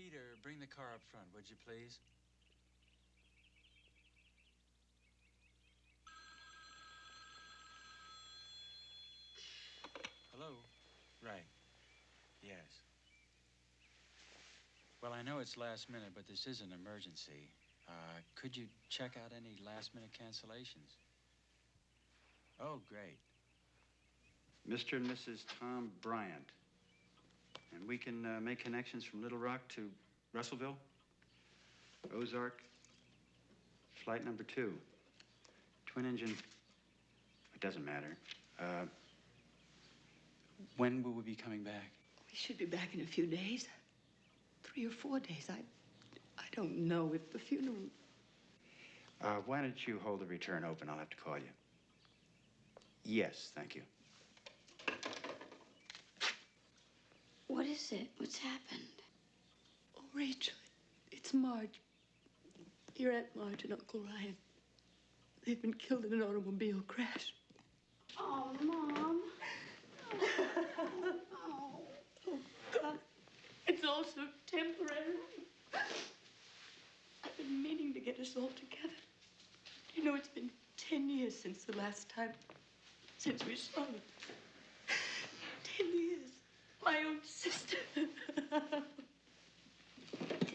Peter, bring the car up front, would you please? Hello? Right. Yes. Well, I know it's last minute, but this is an emergency. Could you check out any last-minute cancellations? Oh, great. Mr. and Mrs. Tom Bryant. And we can make connections from Little Rock to Russellville, Ozark, flight number 2. Twin engine, it doesn't matter. When will we be coming back? We should be back in a few days. 3 or 4 days. I don't know if the funeral... Why don't you hold the return open? I'll have to call you. Yes, thank you. What is it? What's happened? Oh, Rachel, it's Marge. Your Aunt Marge and Uncle Ryan. They've been killed in an automobile crash. Oh, Mom. Oh. Oh, God. It's all so temporary. I've been meaning to get us all together. You know, it's been 10 years since the last time, since we saw them. 10 years. My own sister. Didn't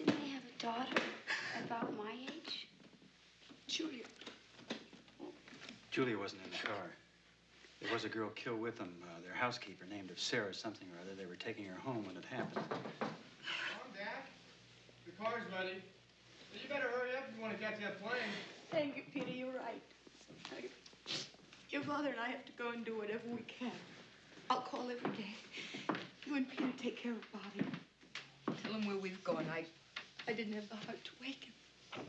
they have a daughter about my age? Julia. Julia wasn't in the car. There was a girl killed with them, their housekeeper, named of Sarah something or other. They were taking her home when it happened. Come on, Dad. The car's ready. You better hurry up if you want to catch that plane. Thank you, Peter. You're right. Your father and I have to go and do whatever we can. I'll call every day. You and Peter take care of Bobby. Tell him where we've gone. I didn't have the heart to wake him. Oh,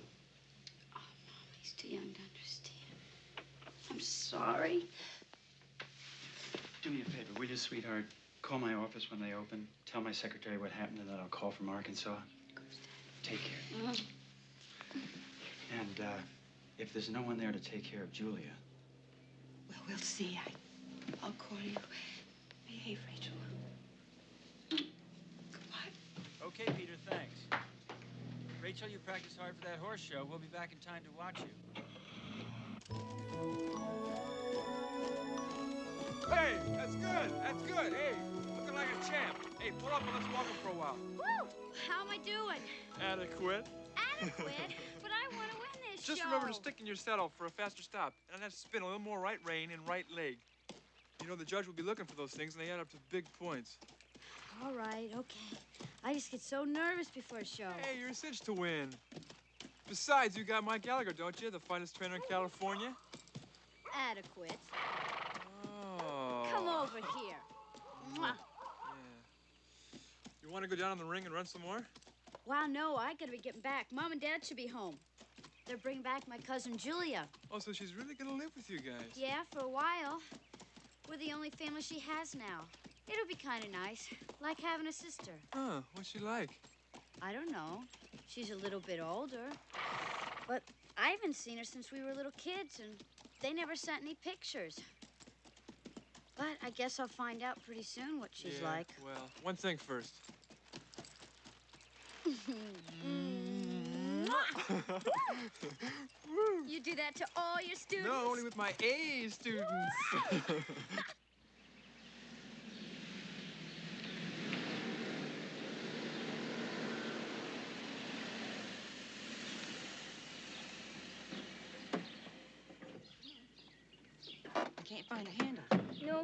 Mom, he's too young to understand. I'm sorry. Do me a favor, will you, sweetheart? Call my office when they open. Tell my secretary what happened, and then I'll call from Arkansas. Take care. Mm-hmm. And if there's no one there to take care of Julia... Well, we'll see. I'll call you. Behave, Rachel. Goodbye. Okay, Peter, thanks. Rachel, you practice hard for that horse show. We'll be back in time to watch you. Hey, that's good. That's good. Hey, looking like a champ. Hey, pull up and let's walk him for a while. Woo! How am I doing? Adequate. Adequate? But I want to win this Just show. remember to stick in your saddle for a faster stop. And I'd have to spin a little more right rein and right leg. You know, the judge will be looking for those things, and they add up to big points. All right, okay. I just get so nervous before a show. Hey, you're a cinch to win. Besides, you got Mike Gallagher, don't you? The finest trainer in California. Adequate. Oh. Come over here. Mwah. Yeah. You want to go down in the ring and run some more? Wow, no, I gotta be getting back. Mom and Dad should be home. They're bringing back my cousin Julia. Oh, so she's really gonna live with you guys? Yeah, for a while. We're the only family she has now. It'll be kind of nice, like having a sister. Huh, what's she like? I don't know. She's a little bit older. But I haven't seen her since we were little kids, and they never sent any pictures. But I guess I'll find out pretty soon what she's like. Well, one thing first. You do that to all your students? No, only with my A students. I can't find a handle.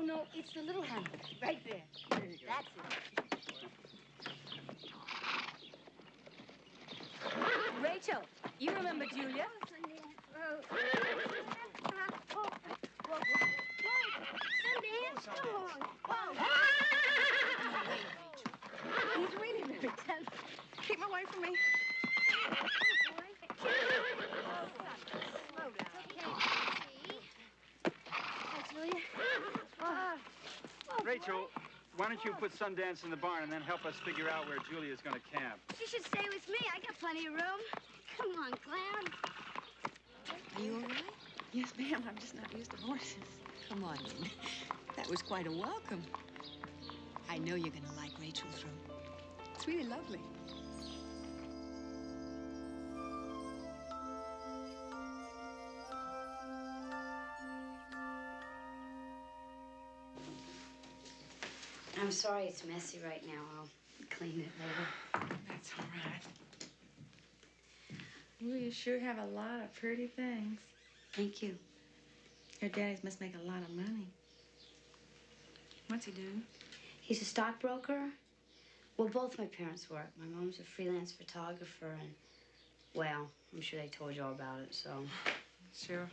No, it's the little handle. Right there. That's it. Rachel, you remember Julia? He's really very tense. Keep him away from me. Slow down. Hi, Julia. Rachel, why don't you put Sundance in the barn and then help us figure out where Julia's going to camp? She should stay with me. I got plenty of room. Come on, Clown. Are you all right? Yes, ma'am. I'm just not used to horses. Come on in. That was quite a welcome. I know you're going to like Rachel's room. It's really lovely. I'm sorry it's messy right now. I'll clean it later. That's all right. Well, you sure have a lot of pretty things. Thank you. Your daddies must make a lot of money. What's he do? He's a stockbroker. Well, both my parents work. My mom's a freelance photographer, and, well, I'm sure they told you all about it, so. Sure.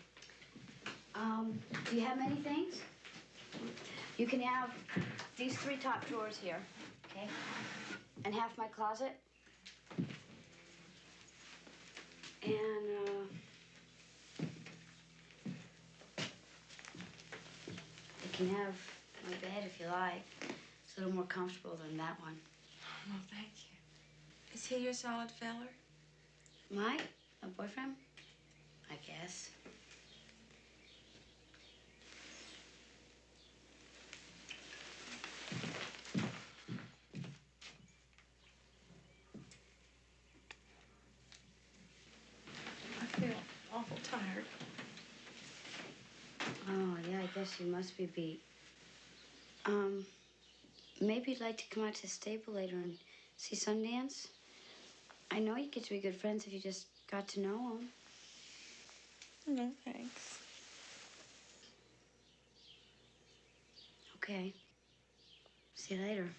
Do you have many things? You can have these 3 top drawers here, okay? And half my closet. And, you can have my bed if you like. It's a little more comfortable than that one. Well, thank you. Is he your solid feller? My boyfriend? I guess. I feel awful tired. Oh, yeah, I guess you must be beat. Maybe you'd like to come out to the stable later and see Sundance? I know you get to be good friends if you just got to know him. No, thanks. Okay. See you later.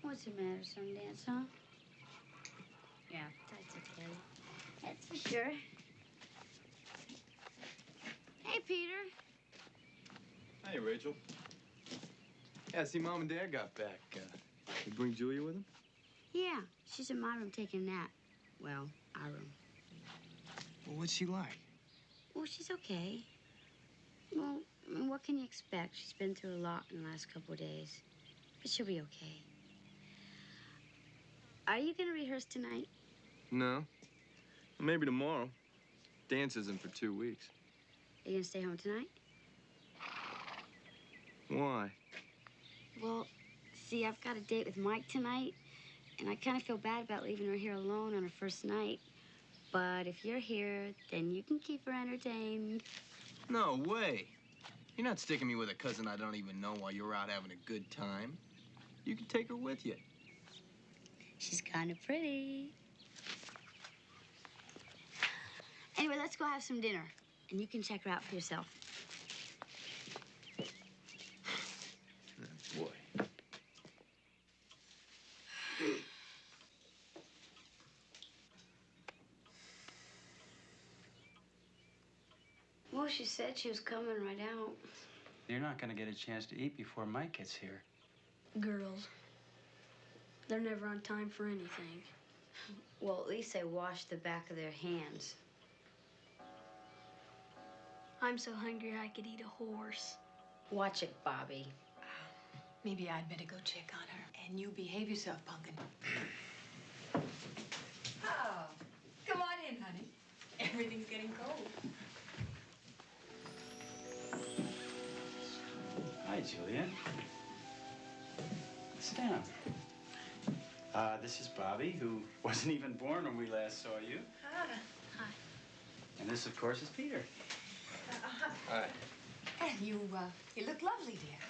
What's the matter, Sundance, huh? Yeah, that's okay. That's for sure. Hey, Peter. Hey, Rachel. Yeah, see, Mom and Dad got back. You bring Julia with them? Yeah, she's in my room taking a nap. Well, our room. Well, what's she like? Well, she's okay. Well, I mean, what can you expect? She's been through a lot in the last couple of days. But she'll be okay. Are you going to rehearse tonight? No. Maybe tomorrow. Dance isn't for 2 weeks. Are you going to stay home tonight? Why? Well, see, I've got a date with Mike tonight, and I kind of feel bad about leaving her here alone on her first night. But if you're here, then you can keep her entertained. No way. You're not sticking me with a cousin I don't even know while you're out having a good time. You can take her with you. She's kind of pretty. Anyway, let's go have some dinner, and you can check her out for yourself. Boy. Well, she said she was coming right out. You're not going to get a chance to eat before Mike gets here. Girls. They're never on time for anything. Well, at least they washed the back of their hands. I'm so hungry I could eat a horse. Watch it, Bobby. Maybe I'd better go check on her. And you behave yourself, Pumpkin. Oh, come on in, honey. Everything's getting cold. Hi, Julia. Sit down. This is Bobby, who wasn't even born when we last saw you. Hi. And this, of course, is Peter. Hi. And you look lovely, dear.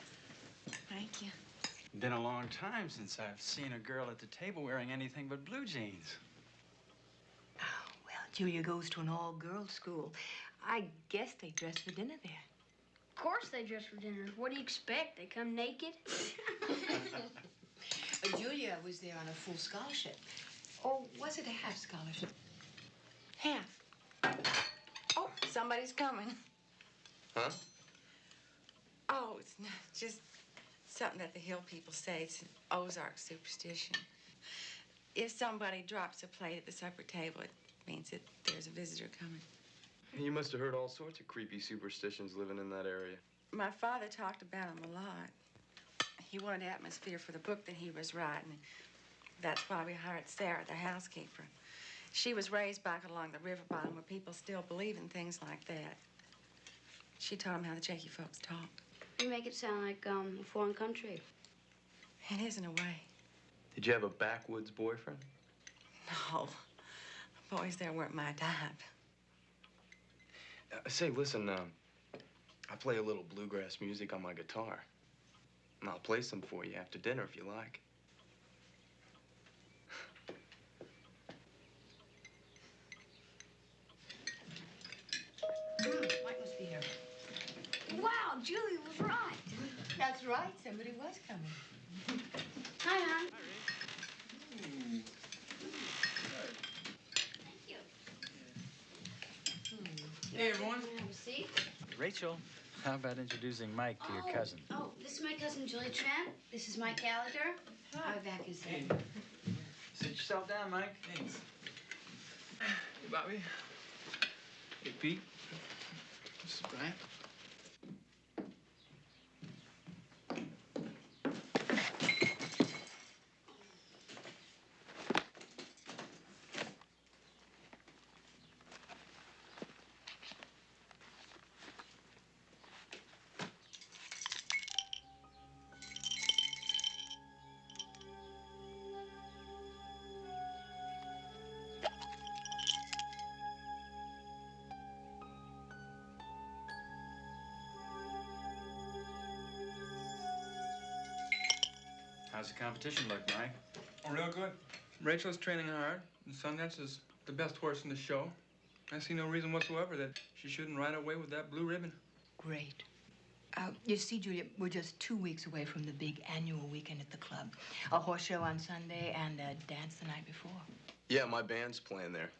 Thank you. Been a long time since I've seen a girl at the table wearing anything but blue jeans. Oh, well, Julia goes to an all-girls school. I guess they dress for dinner there. Of course they dress for dinner. What do you expect? They come naked? Julia was there on a full scholarship. Or was it a half scholarship? Half. Oh, somebody's coming. Huh? Oh, it's not just something that the Hill people say. It's an Ozark superstition. If somebody drops a plate at the supper table, it means that there's a visitor coming. You must have heard all sorts of creepy superstitions living in that area. My father talked about them a lot. He wanted atmosphere for the book that he was writing. That's why we hired Sarah, the housekeeper. She was raised back along the river bottom where people still believe in things like that. She taught him how the Jakey folks talk. You make it sound like a foreign country. It is in a way. Did you have a backwoods boyfriend? No. Boys there weren't my type. Say, listen, I play a little bluegrass music on my guitar. And I'll play some for you after dinner if you like. Mike must be here. Wow, Julie was right. That's right. Somebody was coming. Hi, hon. Thank you. Hey, everyone. Have a seat. Rachel, how about introducing Mike to your cousin? Oh, this is my cousin Julie Trent. This is Mike Gallagher. Our back is there. Sit yourself down, Mike. Thanks. Hey, Bobby. Hey, Pete. This is Brian. How's the competition look, Mike? Oh, real good. Rachel's training hard, and Sundance is the best horse in the show. I see no reason whatsoever that she shouldn't ride away with that blue ribbon. Great. You see, Julia, we're just 2 weeks away from the big annual weekend at the club. A horse show on Sunday and a dance the night before. Yeah, my band's playing there.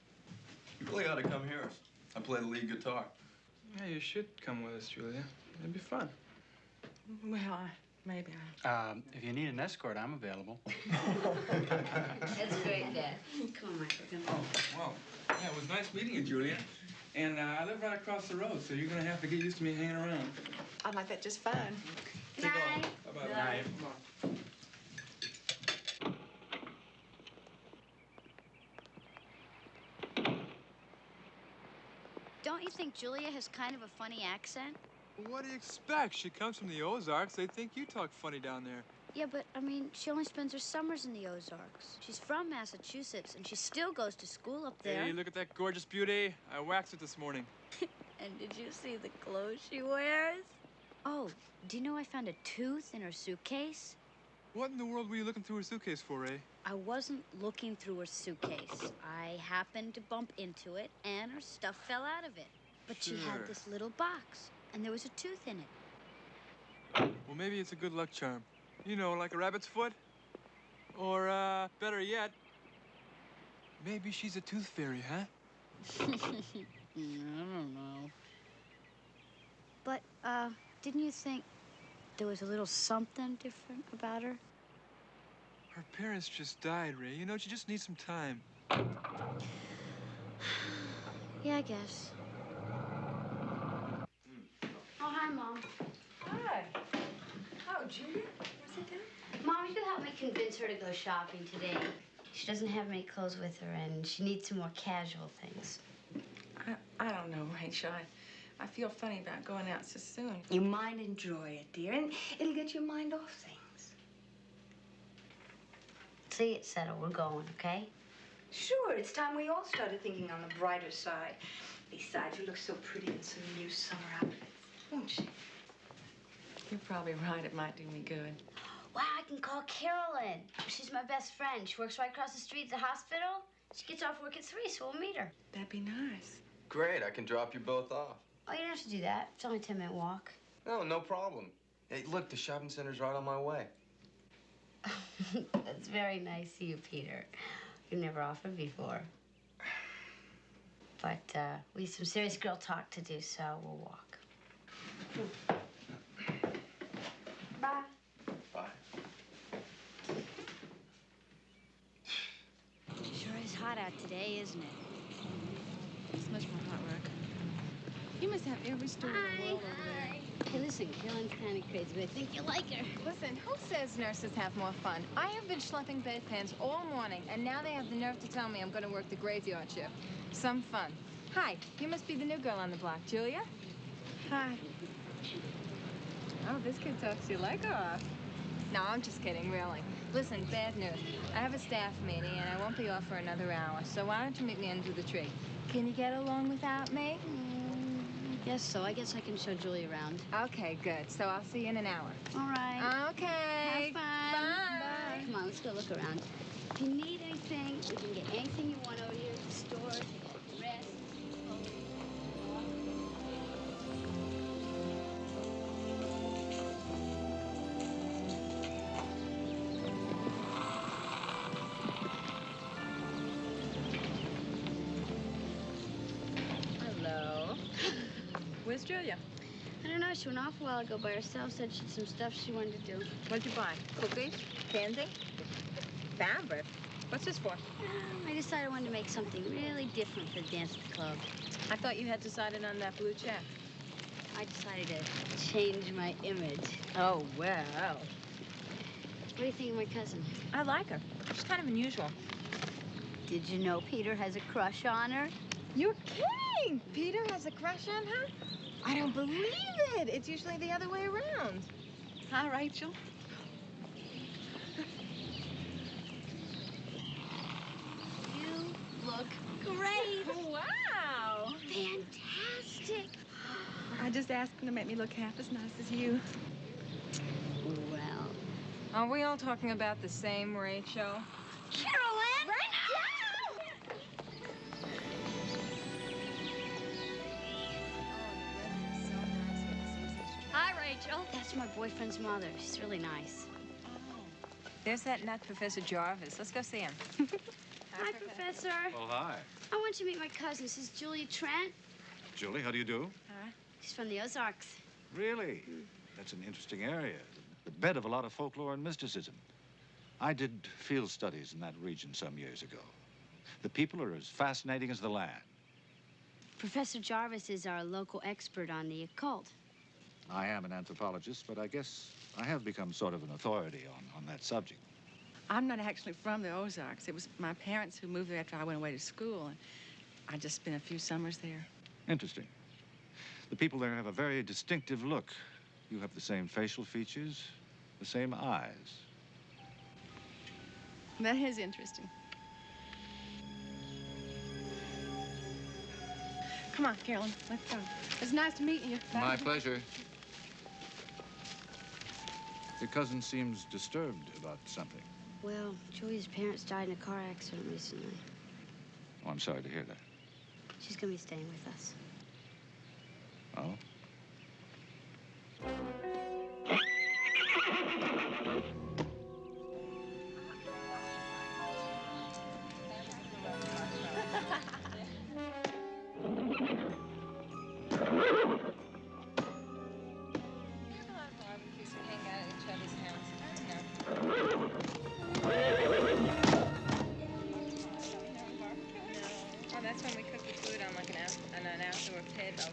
You really ought to come here. I play the lead guitar. Yeah, you should come with us, Julia. It'd be fun. Well, maybe If you need an escort, I'm available. That's great, Dad. Come on, Mike. We're gonna... Well, yeah, it was nice meeting you, Julia. And I live right across the road, so you're gonna have to get used to me hanging around. I like that just fine. Good night. Bye-bye. Night. Come on. Don't you think Julia has kind of a funny accent? Well, what do you expect? She comes from the Ozarks. They think you talk funny down there. Yeah, but, I mean, she only spends her summers in the Ozarks. She's from Massachusetts, and she still goes to school up there. Hey, look at that gorgeous beauty. I waxed it this morning. And did you see the clothes she wears? Oh, do you know I found a tooth in her suitcase? What in the world were you looking through her suitcase for, Ray? I wasn't looking through her suitcase. I happened to bump into it, and her stuff fell out of it. But she Sure. had this little box, and there was a tooth in it. Well, maybe it's a good luck charm. You know, like a rabbit's foot. Or, better yet, maybe she's a tooth fairy, huh? I don't know. But, didn't you think there was a little something different about her? Her parents just died, Ray. You know, she just needs some time. Yeah, I guess. Oh, hi, Mom. Hi. Oh, Julia, what's it doing? Mom, you help me convince her to go shopping today. She doesn't have many clothes with her, and she needs some more casual things. I don't know, Rachel. I feel funny about going out so soon. You might enjoy it, dear, and it'll get your mind off things. See, it's settled. We're going, okay? Sure, it's time we all started thinking on the brighter side. Besides, you look so pretty in some new summer outfits, won't you? You're probably right. It might do me good. Wow, I can call Carolyn. She's my best friend. She works right across the street at the hospital. She gets off work at 3, so we'll meet her. That'd be nice. Great, I can drop you both off. Oh, you don't have to do that. It's only a 10-minute walk. No, no problem. Hey, look, the shopping center's right on my way. That's very nice of you, Peter. You've never offered before. But we have some serious girl talk to do, so we'll walk. Bye. Bye. Sure is hot out today, isn't it? It's much more hot work. You must have every story in the world over there. Hey, listen, Carolyn's kind of crazy, but I think you'll like her. Listen, who says nurses have more fun? I have been schlepping bedpans all morning, and now they have the nerve to tell me I'm going to work the graveyard shift. Some fun. Hi, you must be the new girl on the block, Julia? Hi. Oh, this kid talks your leg off. No, I'm just kidding, really. Listen, bad news. I have a staff meeting, and I won't be off for another hour, so why don't you meet me under the tree? Can you get along without me? I guess so. I guess I can show Julie around. Okay, good. So I'll see you in an hour. All right. Okay. Have fun. Bye. Come on, let's go look around. If you need anything, we can get anything you want over here at the store. Rest. Hello. Where's Julia? I don't know. She went off a while ago by herself. Said she had some stuff she wanted to do. What'd you buy? Cookies? Candy? Fabric? What's this for? I decided I wanted to make something really different for the dance at the club. I thought you had decided on that blue check. I decided to change my image. Oh, well. What do you think of my cousin? I like her. She's kind of unusual. Did you know Peter has a crush on her? You're kidding! Peter has a crush on her? I don't believe it. It's usually the other way around. Hi, Rachel. You look great. Wow. Fantastic. I just asked him to make me look half as nice as you. Well, Are we all talking about the same Rachel? Carolyn! Hi, Rachel. That's my boyfriend's mother. She's really nice. There's that nut Professor Jarvis. Let's go see him. Hi, Professor. Oh, hi. I want you to meet my cousin. This is Julia Trent. Julie, how do you do? She's from the Ozarks. Really? That's an interesting area. The bed of a lot of folklore and mysticism. I did field studies in that region some years ago. The people are as fascinating as the land. Professor Jarvis is our local expert on the occult. I am an anthropologist, but I guess I have become sort of an authority on that subject. I'm not actually from the Ozarks. It was my parents who moved there after I went away to school, and I just spent a few summers there. Interesting. The people there have a very distinctive look. You have the same facial features, the same eyes. That is interesting. Come on, Carolyn, let's go. It's nice to meet you. My pleasure. Your cousin seems disturbed about something. Well, Julia's parents died in a car accident recently. Oh, I'm sorry to hear that. She's gonna be staying with us. Oh? Oh, that's when we cook the food on like an outdoor table.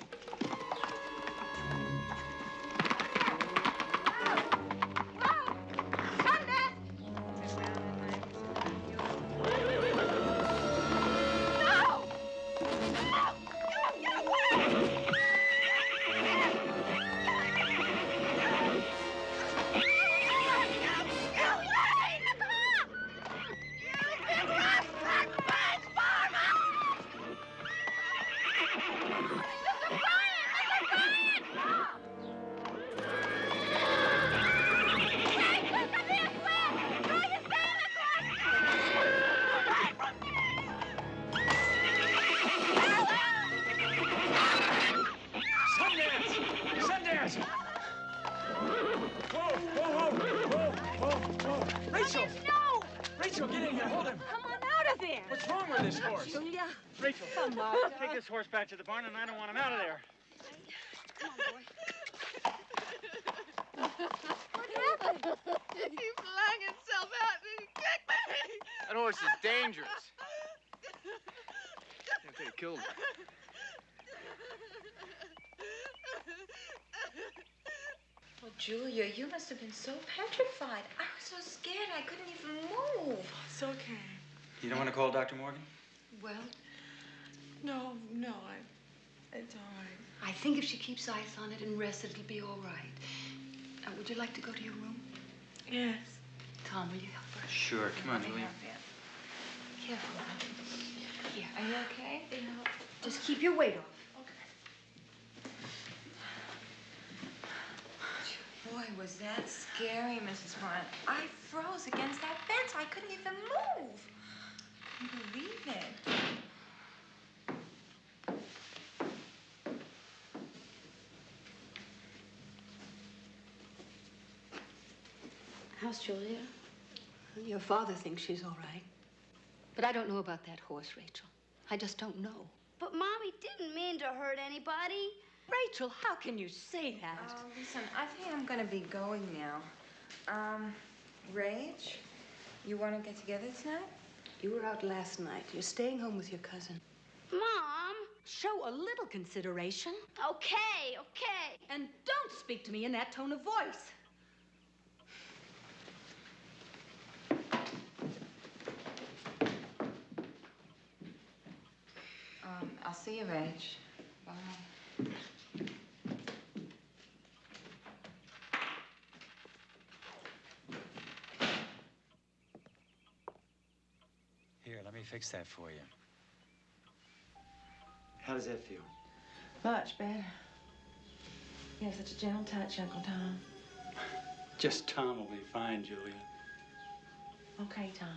Rachel! No! Rachel, get in here. Hold him. Come on out of there. What's wrong with this horse? Julia. Rachel, Come on. take this horse back to the barn, and I don't want him out of there. Come on, boy. What happened? He flung himself out and he kicked me. That horse is dangerous. I could have killed him. Well, Julia, you must have been so petrified. I was so scared I couldn't even move. It's okay. You don't want to call Dr. Morgan? Well, no, it's all right. I think if she keeps eyes on it and rests, it'll be all right. Would you like to go to your room? Yes. Tom, will you help her? Sure. Come on, Julia. Careful, now. Here. Are you okay? Yeah. Just keep your weight off. Boy, was that scary, Mrs. Bryant. I froze against that fence. I couldn't even move. Can you believe it? How's Julia? Your father thinks she's all right. But I don't know about that horse, Rachel. I just don't know. But Mommy didn't mean to hurt anybody. Rachel, how can you say that? Listen, I think I'm gonna be going now. Rach, you wanna get together tonight? You were out last night. You're staying home with your cousin. Mom! Show a little consideration. Okay, okay. And don't speak to me in that tone of voice. I'll see you, Rach. Bye. Here, let me fix that for you. How does that feel? Much better. You have such a gentle touch, Uncle Tom. Just Tom will be fine, Julia. Okay, Tom.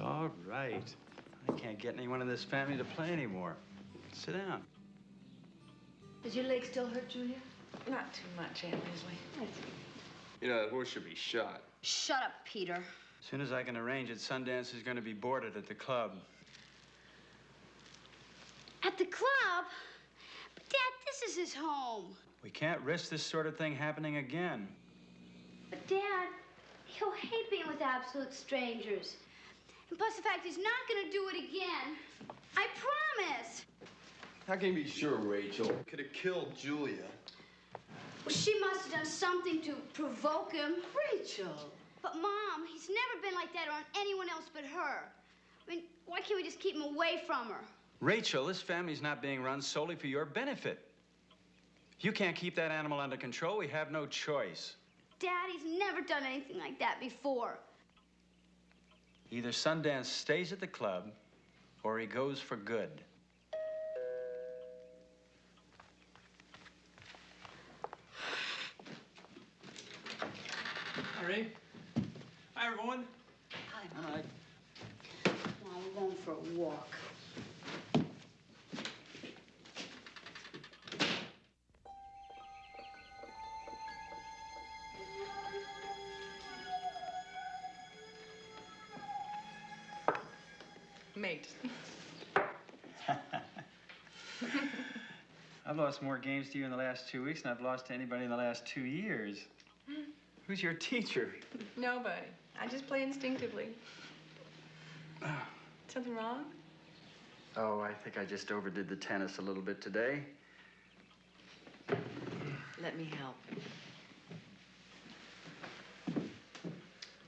All right. I can't get anyone in this family to play anymore. Sit down. Does your leg still hurt, Julia? Not too much, Aunt Leslie. You know, that horse should be shot. Shut up, Peter. As soon as I can arrange it, Sundance is going to be boarded at the club. At the club? But Dad, this is his home. We can't risk this sort of thing happening again. But Dad, he'll hate being with absolute strangers. And plus the fact he's not gonna do it again. I promise. How can you be sure, Rachel? Could have killed Julia. Well, she must have done something to provoke him. Rachel. But Mom, he's never been like that on anyone else but her. I mean, why can't we just keep him away from her? Rachel, this family's not being run solely for your benefit. If you can't keep that animal under control, we have no choice. Dad, he's never done anything like that before. Either Sundance stays at the club, or he goes for good. Hi, Ray. Hi, everyone. Hi. Come on, we're going for a walk. Mate. I've lost more games to you in the last 2 weeks than I've lost to anybody in the last 2 years. Who's your teacher? Nobody. I just play instinctively. Something wrong? Oh, I think I just overdid the tennis a little bit today. Let me help.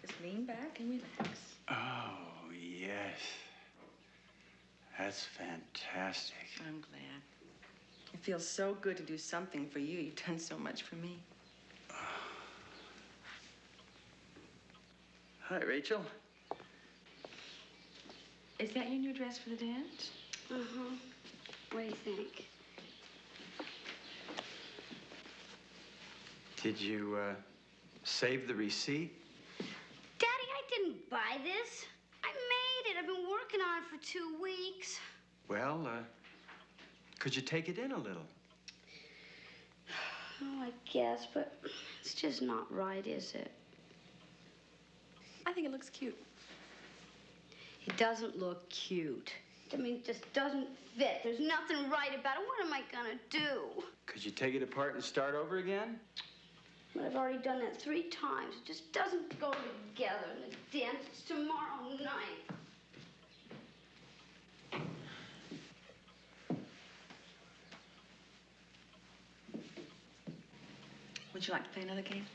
Just lean back and relax. Oh, yes. That's fantastic. I'm glad. It feels so good to do something for you. You've done so much for me. Hi, Rachel. Is that your new dress for the dance? Uh-huh. What do you think? Did you, save the receipt? Daddy, I didn't buy this. I made it. I've been working on it for 2 weeks. Well, could you take it in a little? Oh, I guess, but it's just not right, is it? I think it looks cute. It doesn't look cute. I mean, it just doesn't fit. There's nothing right about it. What am I gonna do? Could you take it apart and start over again? But I've already done that 3 times. It just doesn't go together. And the dance is tomorrow night. Would you like to play another game?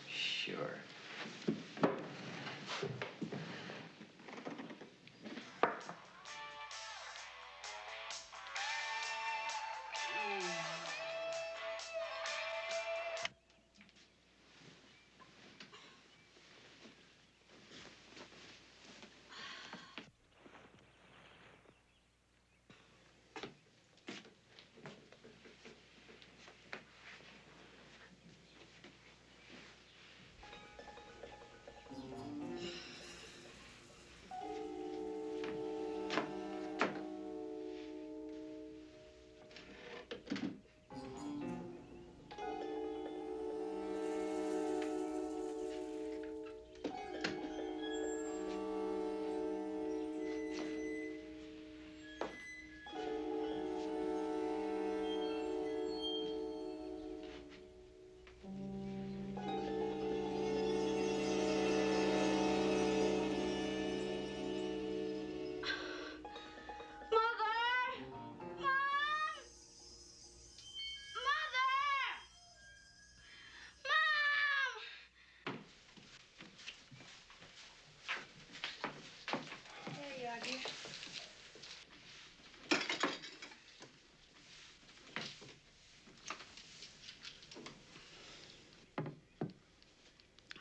Sure.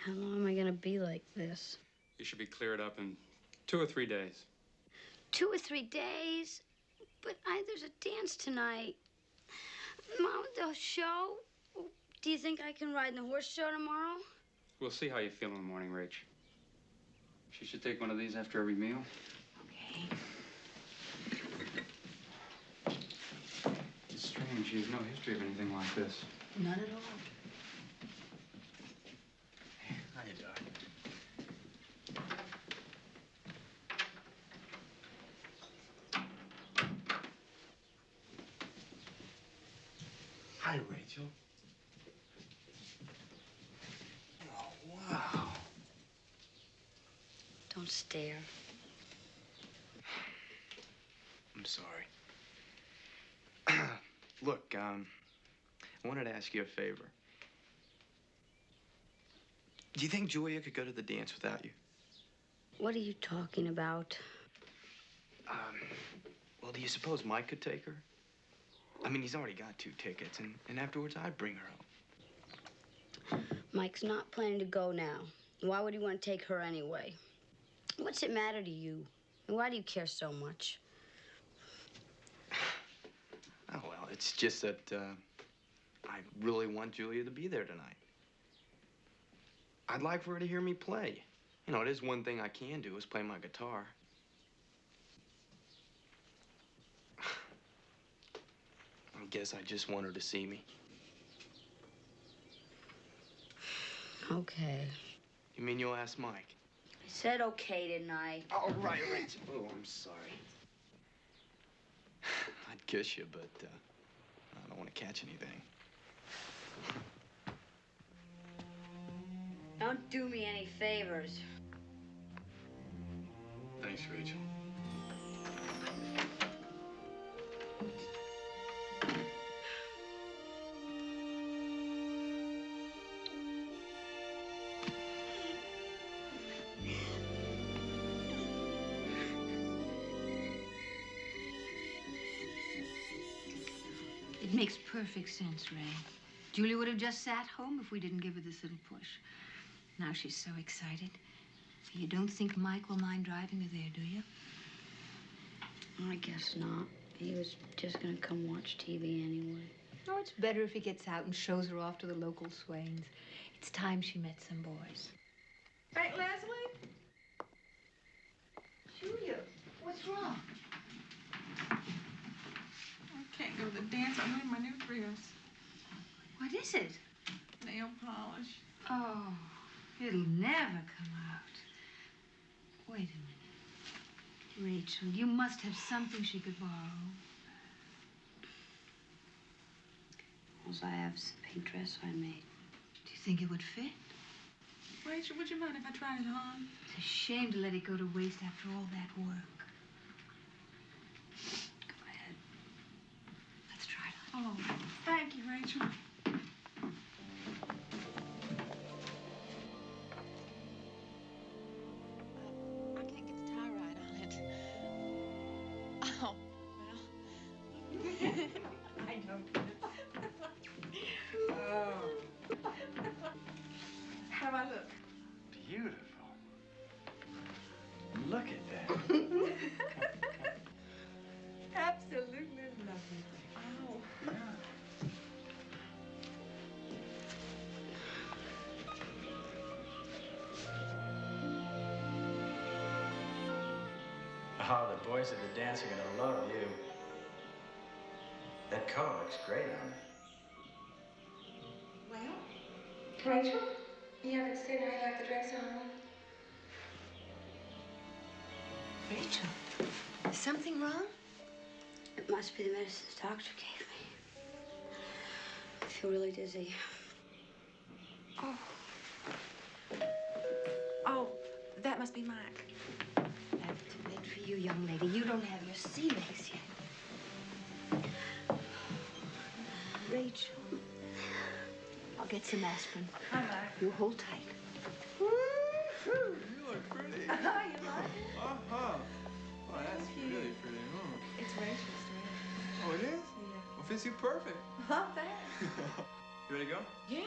How long am I gonna be like this? You should be cleared up in 2 or 3 days. 2 or 3 days? But there's a dance tonight. Mom, the show? Do you think I can ride in the horse show tomorrow? We'll see how you feel in the morning, Rach. She should take one of these after every meal. Okay. It's strange. She has no history of anything like this. None at all. How you doing? Hi, Rachel. Oh, wow. Don't stare. I'm sorry. Look, I wanted to ask you a favor. Do you think Julia could go to the dance without you? What are you talking about? Well, do you suppose Mike could take her? I mean, he's already got 2 tickets, and afterwards I'd bring her home. Mike's not planning to go now. Why would he want to take her anyway? What's it matter to you? And why do you care so much? Oh, well, it's just that I really want Julia to be there tonight. I'd like for her to hear me play. You know, it is one thing I can do is play my guitar. I guess I just want her to see me. Okay. You mean you'll ask Mike? I said okay, didn't I? Oh, right. Oh, I'm sorry. I'd kiss you, but I don't want to catch anything. Don't do me any favors. Thanks, Rachel. It makes perfect sense, Ray. Julia would have just sat home if we didn't give her this little push. Now she's so excited. You don't think Mike will mind driving her there, do you? I guess not. He was just gonna come watch TV anyway. Oh, it's better if he gets out and shows her off to the local swains. It's time she met some boys. Right, Leslie? Julia, what's wrong? I can't go to the dance. I'm wearing my new dress. What is it? Nail polish. Oh, it'll never come out. Wait a minute. Rachel, you must have something she could borrow. All I have is the pink dress I made. Do you think it would fit? Rachel, would you mind if I tried it on? It's a shame to let it go to waste after all that work. Oh, thank you, Rachel. I can't get the tie right on it. Oh, well. I know. Oh. How do I look? Beautiful. Look at that. Absolutely lovely. Oh. Yeah. Oh, the boys at the dance are gonna love you. That color looks great on you. Well, Rachel, you haven't seen how you like the dress on me. Rachel, is something wrong? It must be the medicine the doctor gave me. I feel really dizzy. Oh. Oh, that must be Mike. That's too late for you, young lady. You don't have your sea legs yet. Rachel, I'll get some aspirin. Hi, Mike. You hold tight. You look pretty. Oh, you like it? Uh-huh. Oh, that's really pretty. It's Rachel's dress. Oh, it is? Yeah. Well, fits you perfect. Not bad. You ready to go? Yeah.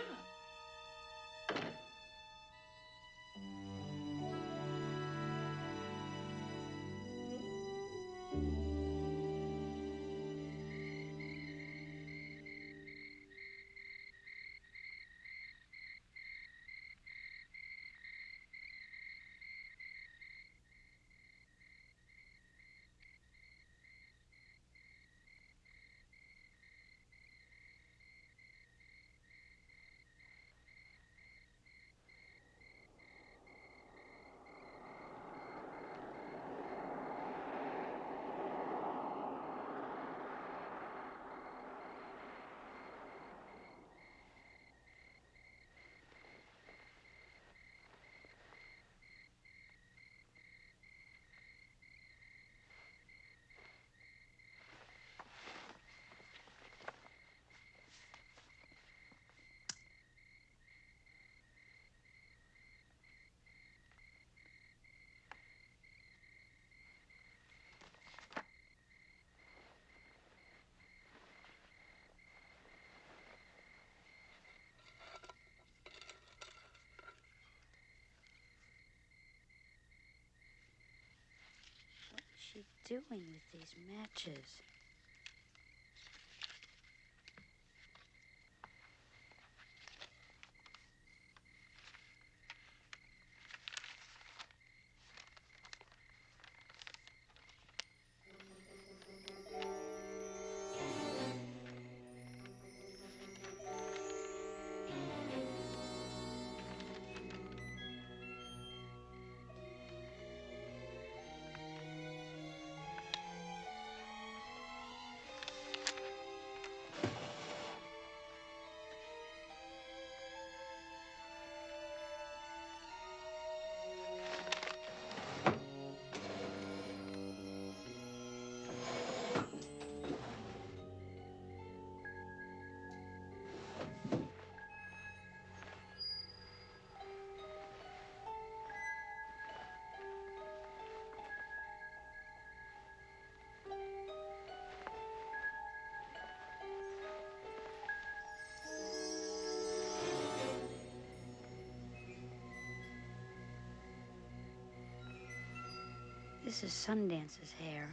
What's she doing with these matches? This is Sundance's hair.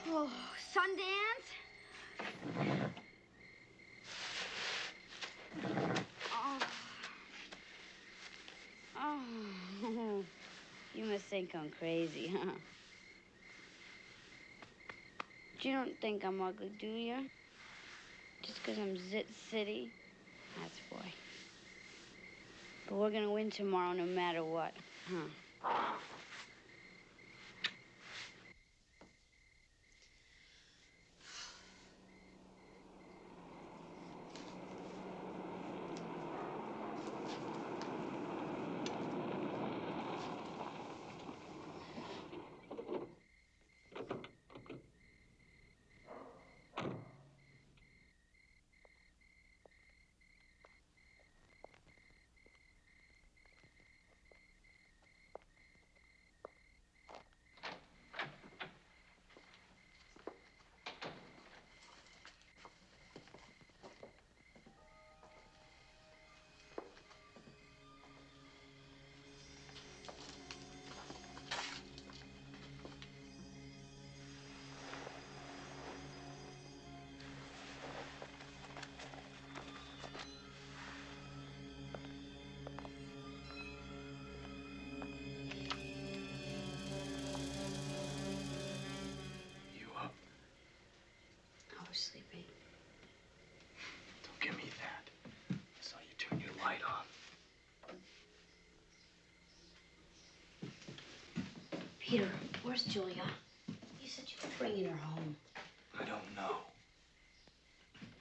Oh, Sundance? Oh, you must think I'm crazy, huh? But you don't think I'm ugly, do you? Just 'cause I'm Zit City? That's why. But we're gonna win tomorrow no matter what, huh? Peter, where's Julia? You said you were bringing her home. I don't know.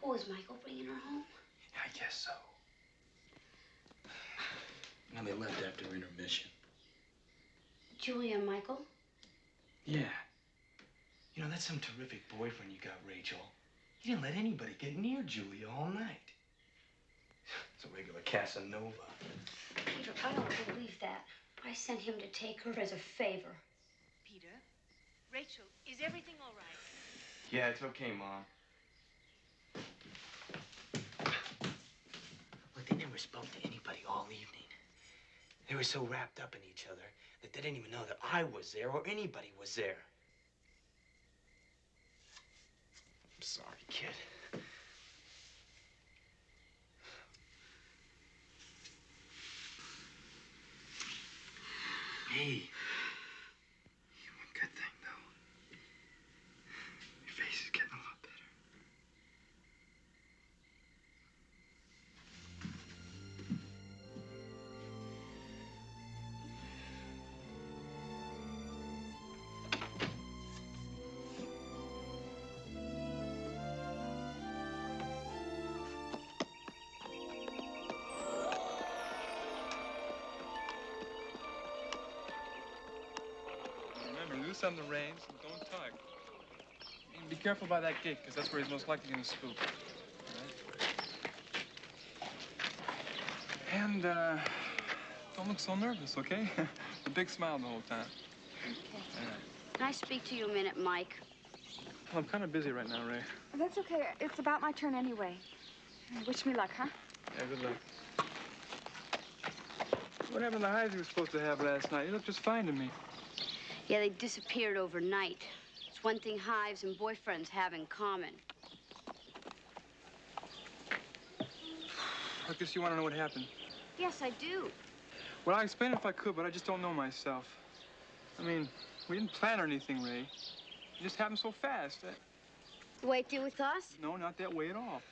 Oh, was Michael bringing her home? I guess so. And they left after intermission. Julia and Michael? Yeah. You know, that's some terrific boyfriend you got, Rachel. He didn't let anybody get near Julia all night. It's a regular Casanova. Peter, I don't believe that. I sent him to take her as a favor. Peter, Rachel, is everything all right? Yeah, it's okay, Mom. Look, they never spoke to anybody all evening. They were so wrapped up in each other that they didn't even know that I was there or anybody was there. I'm sorry, kid. Hey. One good thing, though. Your face is getting a lot better. Remember, loose on the reins and don't tug. And be careful by that gate, because that's where he's most likely going to spook. All right? And, don't look so nervous, okay? A big smile the whole time. Okay. All right. Can I speak to you a minute, Mike? Well, I'm kind of busy right now, Ray. That's okay. It's about my turn anyway. Wish me luck, huh? Yeah, good luck. What happened to the hives you were supposed to have last night? You looked just fine to me. Yeah, they disappeared overnight. It's one thing hives and boyfriends have in common. I guess you want to know what happened. Yes, I do. Well, I'd explain it if I could, but I just don't know myself. I mean, we didn't plan or anything, Ray. It just happened so fast. The way it did with us? No, not that way at all.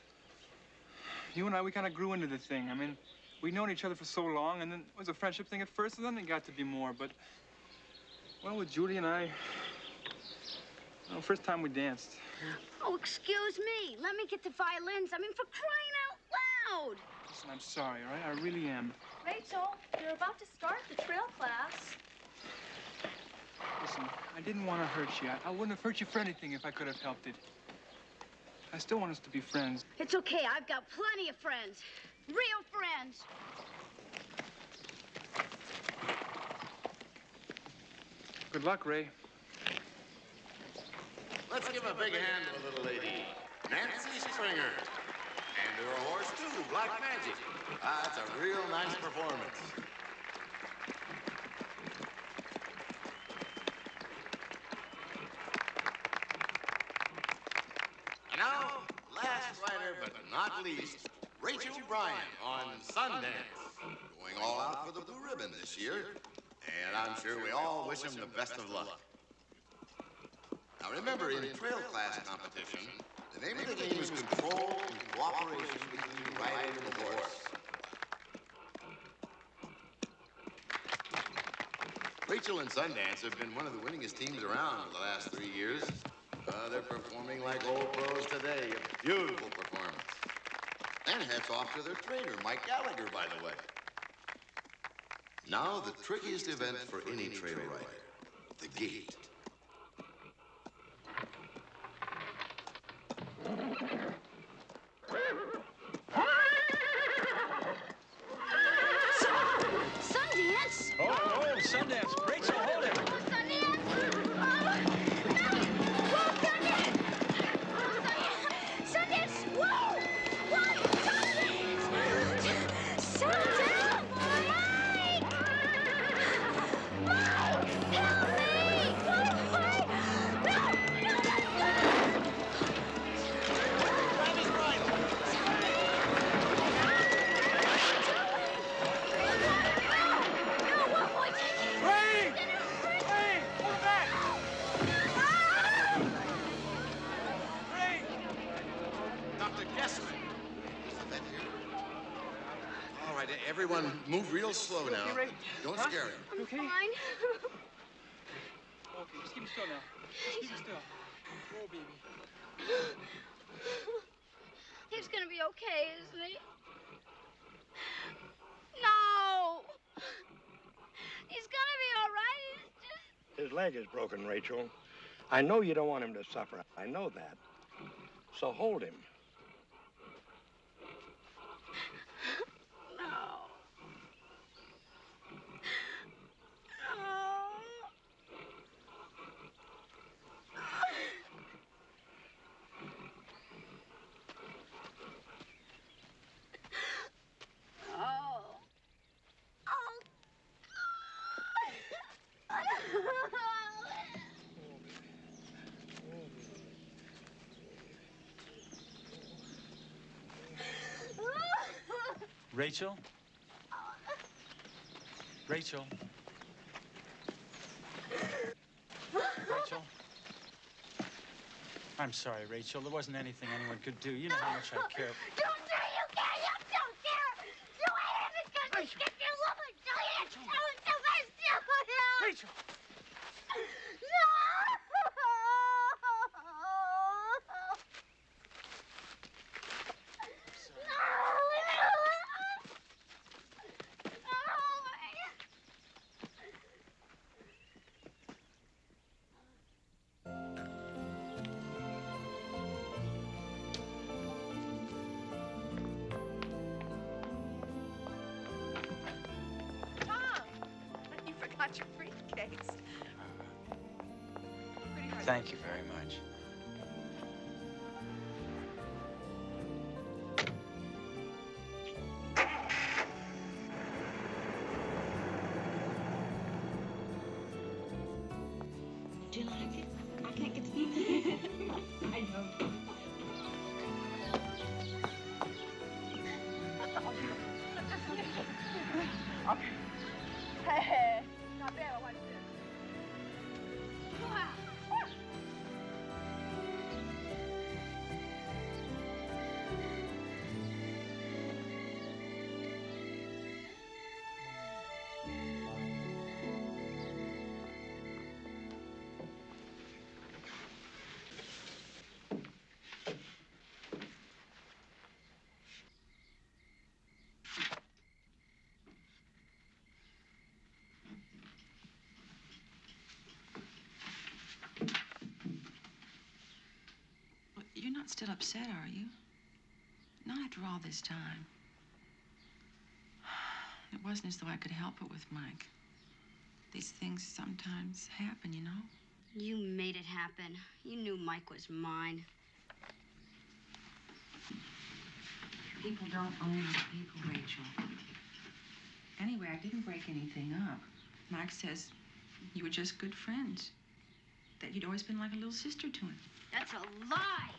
You and I, we kind of grew into the thing. I mean, we'd known each other for so long, and then it was a friendship thing at first, and then it got to be more. But, well, with Judy and I, well, first time we danced. Oh, excuse me. Let me get the violins. I mean, for crying out loud. Listen, I'm sorry, all right? I really am. Rachel, you're about to start the trail class. Listen, I didn't want to hurt you. I wouldn't have hurt you for anything if I could have helped it. I still want us to be friends. It's okay. I've got plenty of friends. Real friends. Good luck, Ray. Let's give a big hand to the little lady, Nancy Springer. And to her horse, too, Black Magic. That's a real nice performance. And now, last rider, but not least, Rachel Bryan on Sundance. Going all out for the blue ribbon this year. And I'm sure we all wish him the best of luck. Now remember, in trail class competition, the name of the game is control and cooperation between the rider and the horse. Rachel and Sundance have been one of the winningest teams around for the last 3 years. They're performing like old pros today. A beautiful performance. And hats off to their trainer, Mike Gallagher, by the way. Now, the trickiest event for any trail rider, the gate. Sundance? Oh, Sundance. Rachel, hold it. Sundance! Whoa! Whoa! Sundance! Sundance! Mike! Mike! Help me! Mike! No! No, that's good! Grab his bridle. No, what boy, take it! Ray! Ray! Pull back! Ray! Dr. Gessler. Is the vet here? All right, everyone, move real slow now. Don't scare him. I'm fine. Keep still now. Keep still. Oh, baby. He's gonna be okay, isn't he? No! He's gonna be all right. It's just... His leg is broken, Rachel. I know you don't want him to suffer. I know that. So hold him. No. Rachel? Rachel? Rachel? I'm sorry, Rachel. There wasn't anything anyone could do. You know how much I care. Don't say you care! You don't care! You ain't even gonna skip your woman! Do you? Rachel! You forgot your briefcase. Thank you very much. Do you like it? I can't get to I know. Hey, not bad. I watch this. You're not still upset, are you? Not after all this time. It wasn't as though I could help it with Mike. These things sometimes happen, you know? You made it happen. You knew Mike was mine. People don't own other people, Rachel. Anyway, I didn't break anything up. Mike says you were just good friends. That you'd always been like a little sister to him. That's a lie.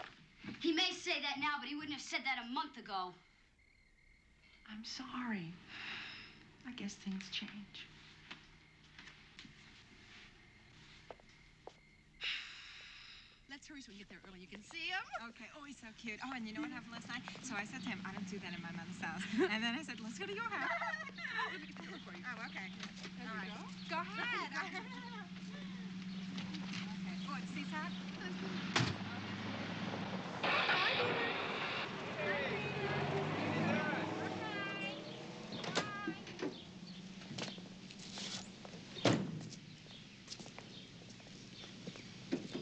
He may say that now, but he wouldn't have said that a month ago. I'm sorry. I guess things change. Let's hurry so we can get there early. You can see him. Okay. Oh, he's so cute. Oh, and you know what happened last night? So I said to him, I don't do that in my mother's house. And then I said, let's go to your house. Let me get the door for you. Oh, okay. All right. Go ahead. Okay. Oh, and see that?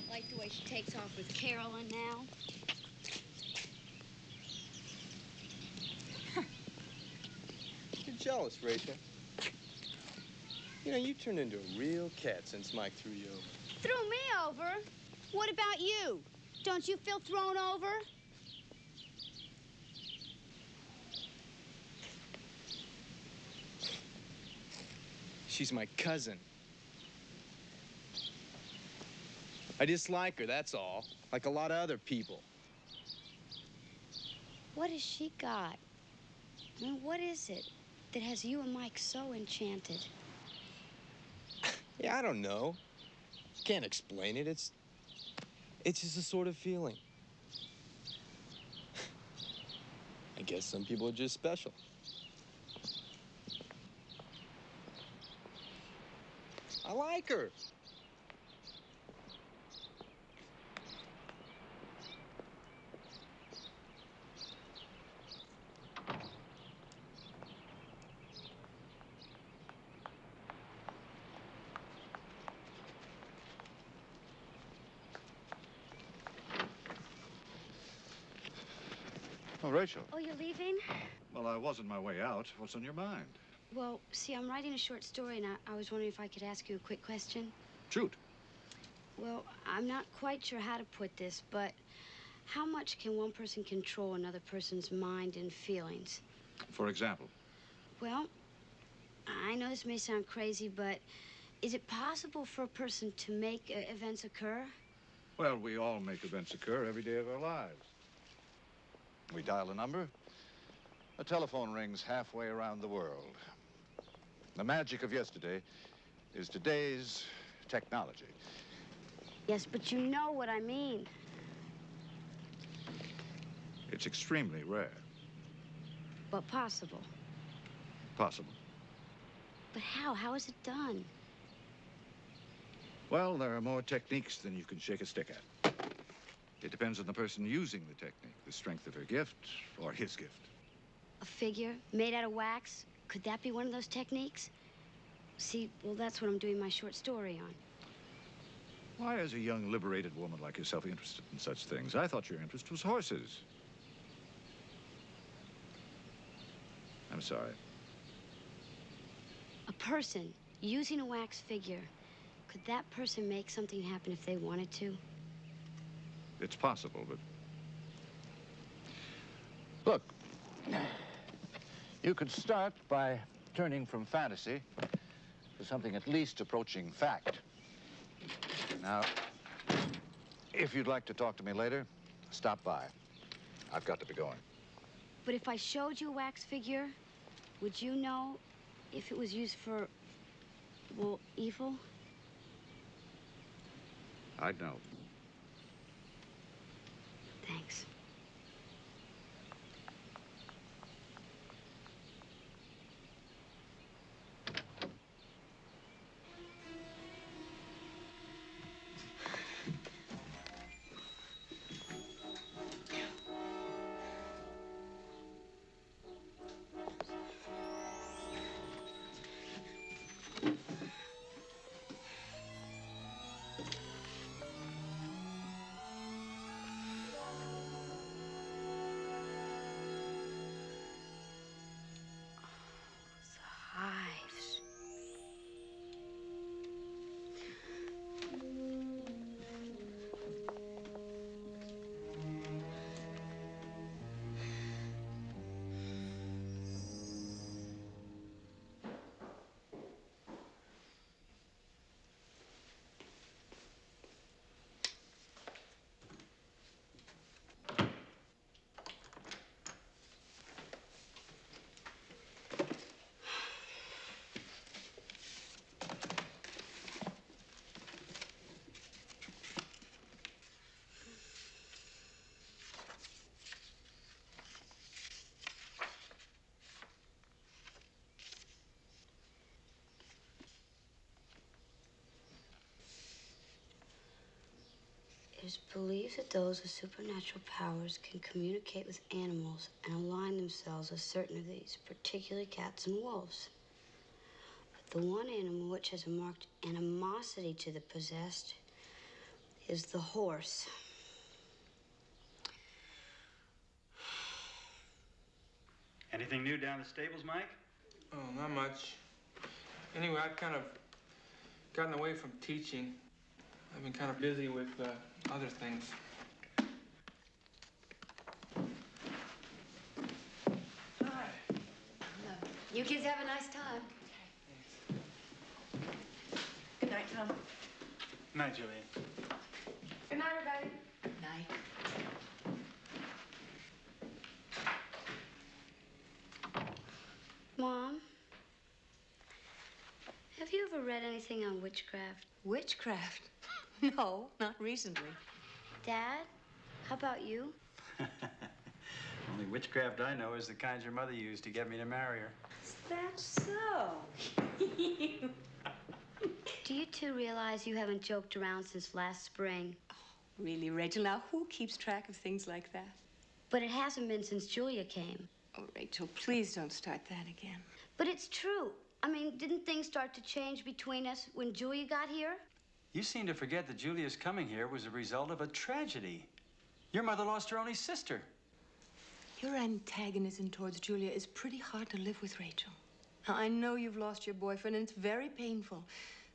Like the way she takes off with Carolyn now. You're jealous, Rachel. You know, you turned into a real cat since Mike threw you over. Threw me over? What about you? Don't you feel thrown over? She's my cousin. I dislike her, that's all. Like a lot of other people. What has she got? I mean, what is it that has you and Mike so enchanted? Yeah, I don't know. Can't explain it. It's just a sort of feeling. I guess some people are just special. I like her. Oh, Rachel. Oh, you're leaving? Well, I was on my way out. What's on your mind? Well, see, I'm writing a short story, and I was wondering if I could ask you a quick question. Shoot. Well, I'm not quite sure how to put this, but how much can one person control another person's mind and feelings? For example? Well, I know this may sound crazy, but is it possible for a person to make events occur? Well, we all make events occur every day of our lives. We dial a number. A telephone rings halfway around the world. The magic of yesterday is today's technology. Yes, but you know what I mean. It's extremely rare. But possible. Possible. But how? How is it done? Well, there are more techniques than you can shake a stick at. It depends on the person using the technique, the strength of her gift or his gift. A figure made out of wax? Could that be one of those techniques? See, well, that's what I'm doing my short story on. Why is a young, liberated woman like yourself interested in such things? I thought your interest was horses. I'm sorry. A person using a wax figure, could that person make something happen if they wanted to? It's possible, but... Look, you could start by turning from fantasy to something at least approaching fact. Now, if you'd like to talk to me later, stop by. I've got to be going. But if I showed you a wax figure, would you know if it was used for, well, evil? I'd know. Thanks. Hives. It is believed that those with supernatural powers can communicate with animals and align themselves with certain of these, particularly cats and wolves. But the one animal which has a marked animosity to the possessed is the horse. Anything new down the stables, Mike? Oh, not much. Anyway, I've kind of gotten away from teaching. I've been kind of busy with other things. Hi. You kids have a nice time. Good night, Tom. Night, Julian. Good night, everybody. Night. Mom, have you ever read anything on witchcraft? Witchcraft? No, not recently. Dad, how about you? Only witchcraft I know is the kind your mother used to get me to marry her. Is that so? Do you two realize you haven't joked around since last spring? Really, Rachel? Now, who keeps track of things like that? But it hasn't been since Julia came. Oh, Rachel, please don't start that again. But it's true. I mean, didn't things start to change between us when Julia got here? You seem to forget that Julia's coming here was a result of a tragedy. Your mother lost her only sister. Your antagonism towards Julia is pretty hard to live with, Rachel. Now, I know you've lost your boyfriend, and it's very painful.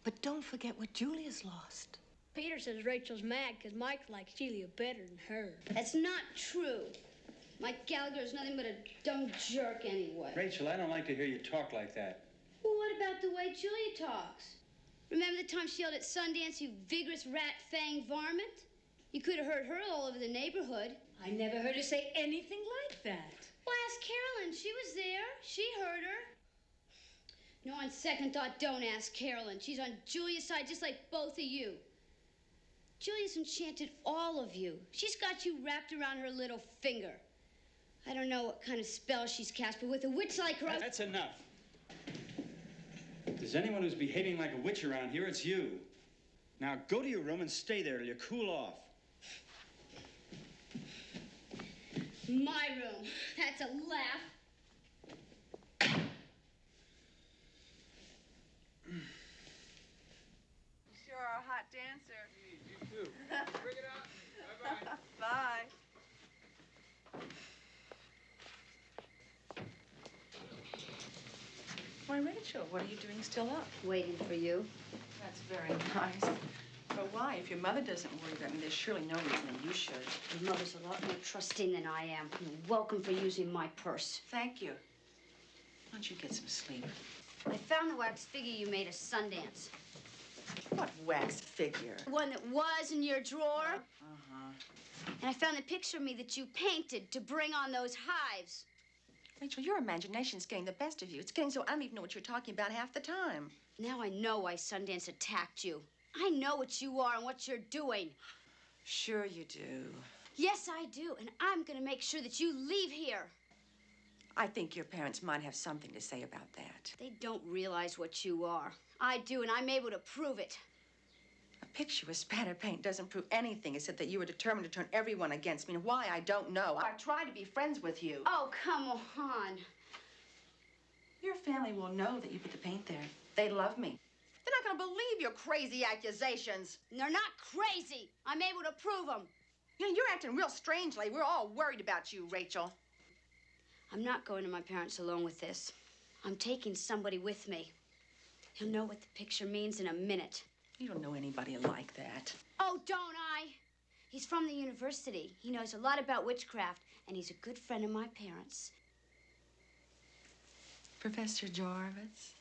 But don't forget what Julia's lost. Peter says Rachel's mad because Mike likes Julia better than her. That's not true. Mike Gallagher is nothing but a dumb jerk anyway. Rachel, I don't like to hear you talk like that. Well, what about the way Julia talks? Remember the time she yelled at Sundance, you vigorous rat-fanged varmint? You could have heard her all over the neighborhood. I never heard her say anything like that. Well, ask Carolyn. She was there. She heard her. No, on second thought, don't ask Carolyn. She's on Julia's side just like both of you. Julia's enchanted all of you. She's got you wrapped around her little finger. I don't know what kind of spell she's cast, but with a witch like her... That's enough. If there's anyone who's behaving like a witch around here, it's you. Now, go to your room and stay there till you cool off. My room. That's a laugh. You sure are a hot dancer. You too. Bring it out. Bye-bye. Bye. Why, Rachel, what are you doing still up? Waiting for you. That's very nice. But why? If your mother doesn't worry about me, there's surely no reason that you should. Your mother's a lot more trusting than I am. You're welcome for using my purse. Thank you. Why don't you get some sleep? I found the wax figure you made at Sundance. What wax figure? The one that was in your drawer. Uh-huh. And I found the picture of me that you painted to bring on those hives. Rachel, your imagination's getting the best of you. It's getting so I don't even know what you're talking about half the time. Now I know why Sundance attacked you. I know what you are and what you're doing. Sure you do. Yes, I do. And I'm going to make sure that you leave here. I think your parents might have something to say about that. They don't realize what you are. I do, and I'm able to prove it. A picture with spatter paint doesn't prove anything except that you were determined to turn everyone against me. And why, I don't know. I tried to be friends with you. Oh, come on. Your family will know that you put the paint there. They love me. They're not going to believe your crazy accusations. They're not crazy. I'm able to prove them. You know, you're acting real strangely. We're all worried about you, Rachel. I'm not going to my parents alone with this. I'm taking somebody with me. He'll know what the picture means in a minute. You don't know anybody like that. Oh, don't I? He's from the university. He knows a lot about witchcraft, and he's a good friend of my parents. Professor Jarvis?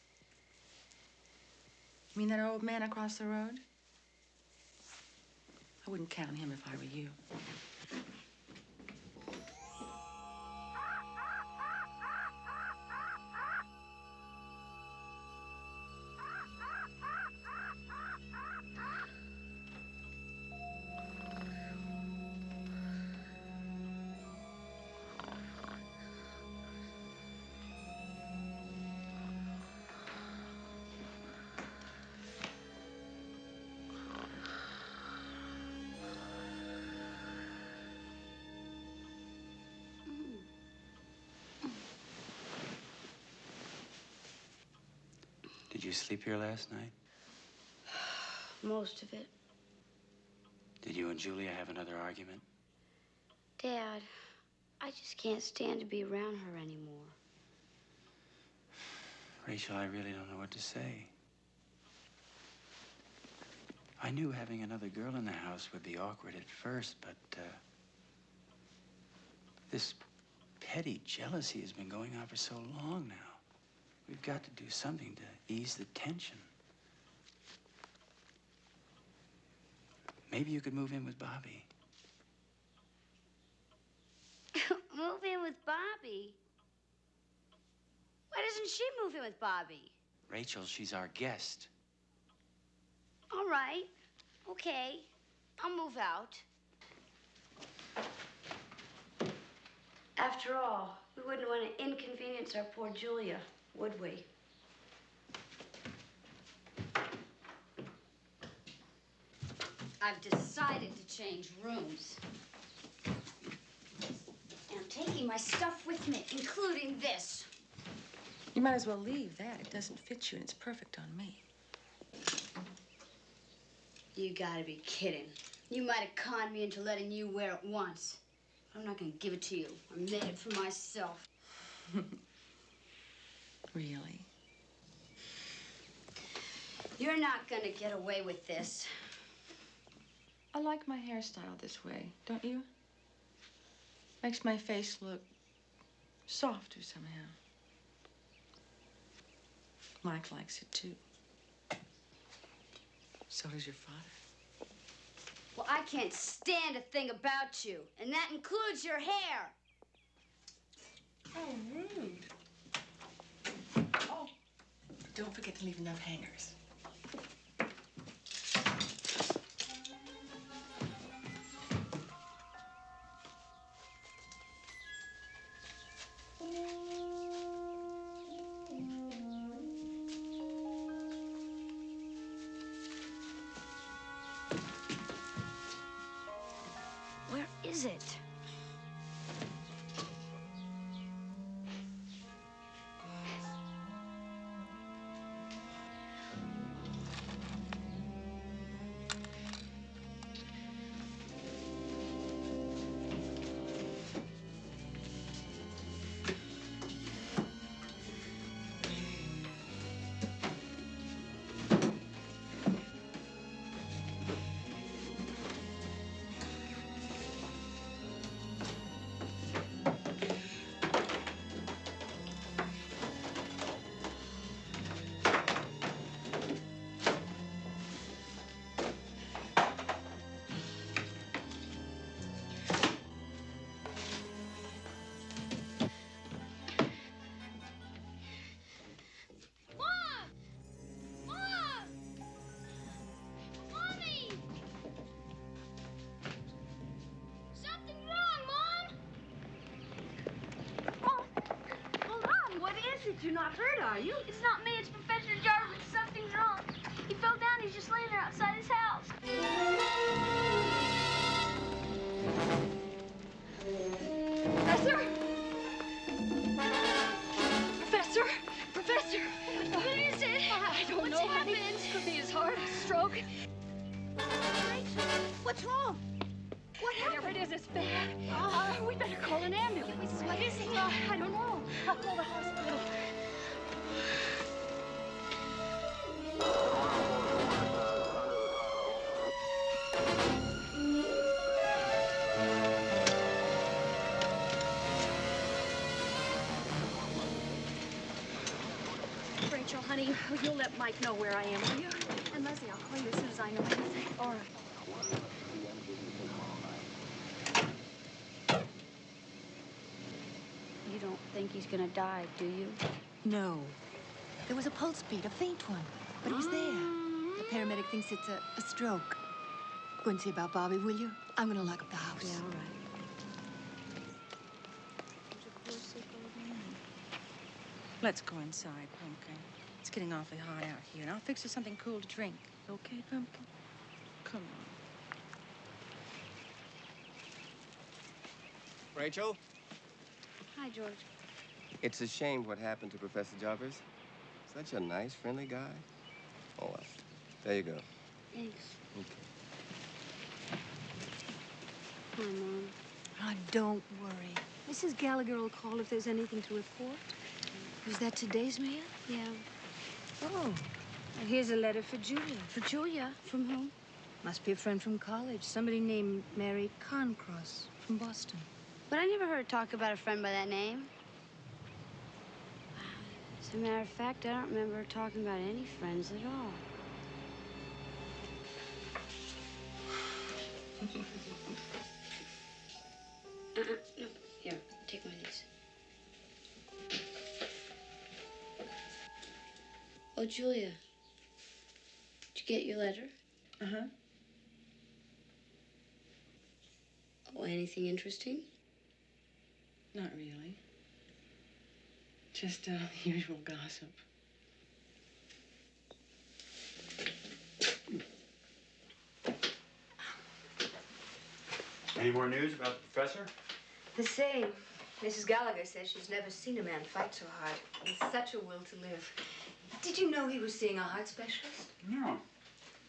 You mean that old man across the road? I wouldn't count on him if I were you. Did you sleep here last night? Most of it. Did you and Julia have another argument? Dad, I just can't stand to be around her anymore. Rachel, I really don't know what to say. I knew having another girl in the house would be awkward at first, but this petty jealousy has been going on for so long now. We've got to do something to ease the tension. Maybe you could move in with Bobby. Move in with Bobby? Why doesn't she move in with Bobby? Rachel, she's our guest. All right. Okay. I'll move out. After all, we wouldn't want to inconvenience our poor Julia, would we? I've decided to change rooms. And I'm taking my stuff with me, including this. You might as well leave that. It doesn't fit you, and it's perfect on me. You gotta be kidding. You might have conned me into letting you wear it once. I'm not gonna give it to you. I made it for myself. Really? You're not gonna get away with this. I like my hairstyle this way, don't you? Makes my face look softer somehow. Mike likes it too. So does your father. Well, I can't stand a thing about you, and that includes your hair. Oh, rude. Oh, don't forget to leave enough hangers. Where is it? You're not hurt, are you? It's not me, it's Professor Jarvis. Something's wrong. He fell down, he's just laying there outside his house. Professor! Professor! Professor! What is it? I don't know, honey. Could be his heart, stroke. What's wrong? What happened? Whatever it is, it's bad. We better call an ambulance. What is it? I don't know. I'll call the hospital. Rachel, honey, you'll let Mike know where I am, will you? And Leslie, I'll call you as soon as I know anything. All right. You don't think he's gonna die, do you? No. There was a pulse beat, a faint one, but it was there. The paramedic thinks it's a stroke. Go and see about Bobby, will you? I'm gonna lock up the house. Yeah, all right. Let's go inside, Pumpkin. It's getting awfully hot out here, and I'll fix us something cool to drink. Okay, Pumpkin? Come on. Rachel, Hi, George. it's a shame what happened to Professor Jarvis. Such a nice, friendly guy. Oh, well, there you go. Thanks. Okay. Hi, Mom. Oh, don't worry. Mrs. Gallagher will call if there's anything to report. Was that today's mail? Yeah. Oh. Well, here's a letter for Julia. For Julia? From whom? Must be a friend from college. Somebody named Mary Carncross from Boston. But I never heard her talk about a friend by that name. As a matter of fact, I don't remember her talking about any friends at all. No. Here, take one of these. Oh, Julia. Did you get your letter? Uh-huh. Oh, anything interesting? Not really. Just usual gossip. Any more news about the professor? The same. Mrs. Gallagher says she's never seen a man fight so hard. With such a will to live. Did you know he was seeing a heart specialist? No.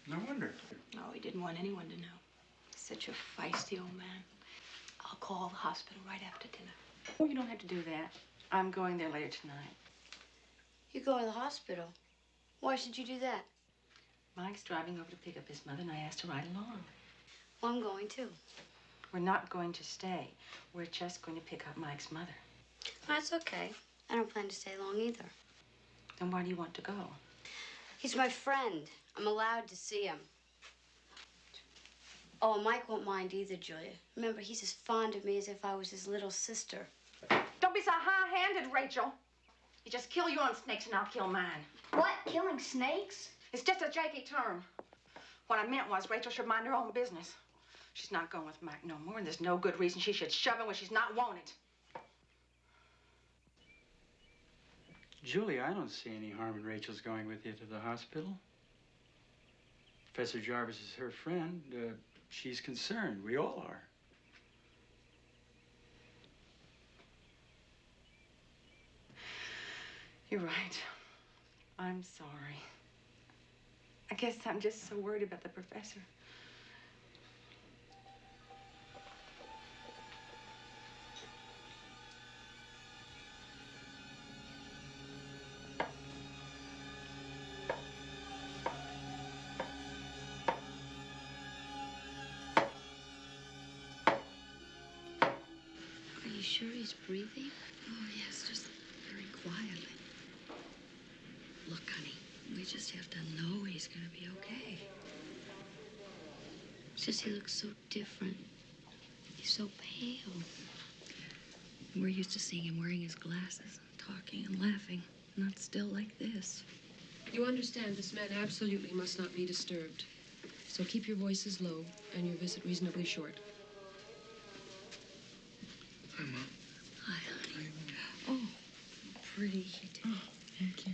No wonder. No, he didn't want anyone to know. Such a feisty old man. I'll call the hospital right after dinner. Oh, you don't have to do that. I'm going there later tonight. You go to the hospital. Why should you do that? Mike's driving over to pick up his mother, and I asked to ride along. Well, I'm going too. We're not going to stay. We're just going to pick up Mike's mother. That's okay. I don't plan to stay long either. Then why do you want to go? He's my friend. I'm allowed to see him. Oh, and Mike won't mind either, Julia. Remember, he's as fond of me as if I was his little sister. Don't be so high-handed, Rachel. You just kill your own snakes and I'll kill mine. What? Killing snakes? It's just a janky term. What I meant was Rachel should mind her own business. She's not going with Mike no more, and there's no good reason she should shove him where she's not wanted. Julia, I don't see any harm in Rachel's going with you to the hospital. Professor Jarvis is her friend. She's concerned. We all are. You're right. I'm sorry. I guess I'm just so worried about the professor. Are you sure he's breathing? Oh, yes, just very quietly. Look, honey, we just have to know he's gonna be okay. It's just he looks so different. He's so pale. We're used to seeing him wearing his glasses, talking and laughing, not still like this. You understand this man absolutely must not be disturbed. So keep your voices low and your visit reasonably short. Hi, Mom. Hi, honey. Oh, pretty. Oh, thank you.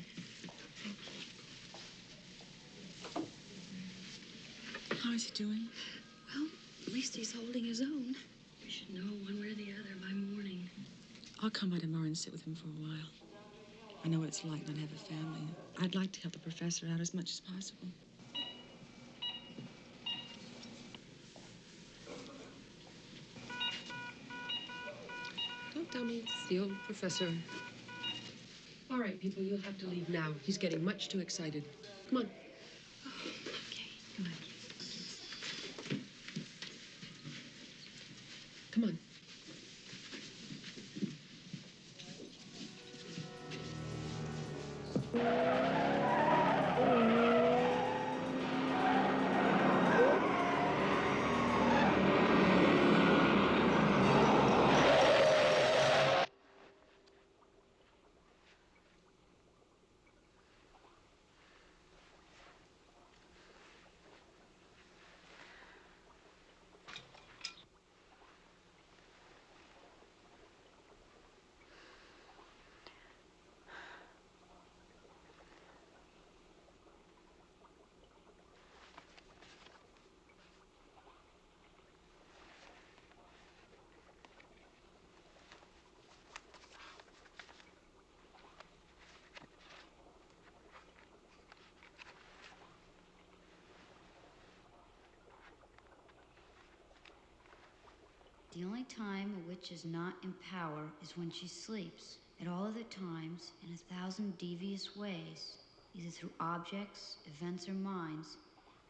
How is he doing? Well, at least he's holding his own. We should know one way or the other by morning. I'll come by tomorrow and sit with him for a while. I know what it's like not to have a family. I'd like to help the professor out as much as possible. Don't tell me it's the old professor. All right, people, you'll have to leave now. He's getting much too excited. Come on. Come on. Come on. The only time a witch is not in power is when she sleeps. At all other times, in 1,000 devious ways, either through objects, events, or minds,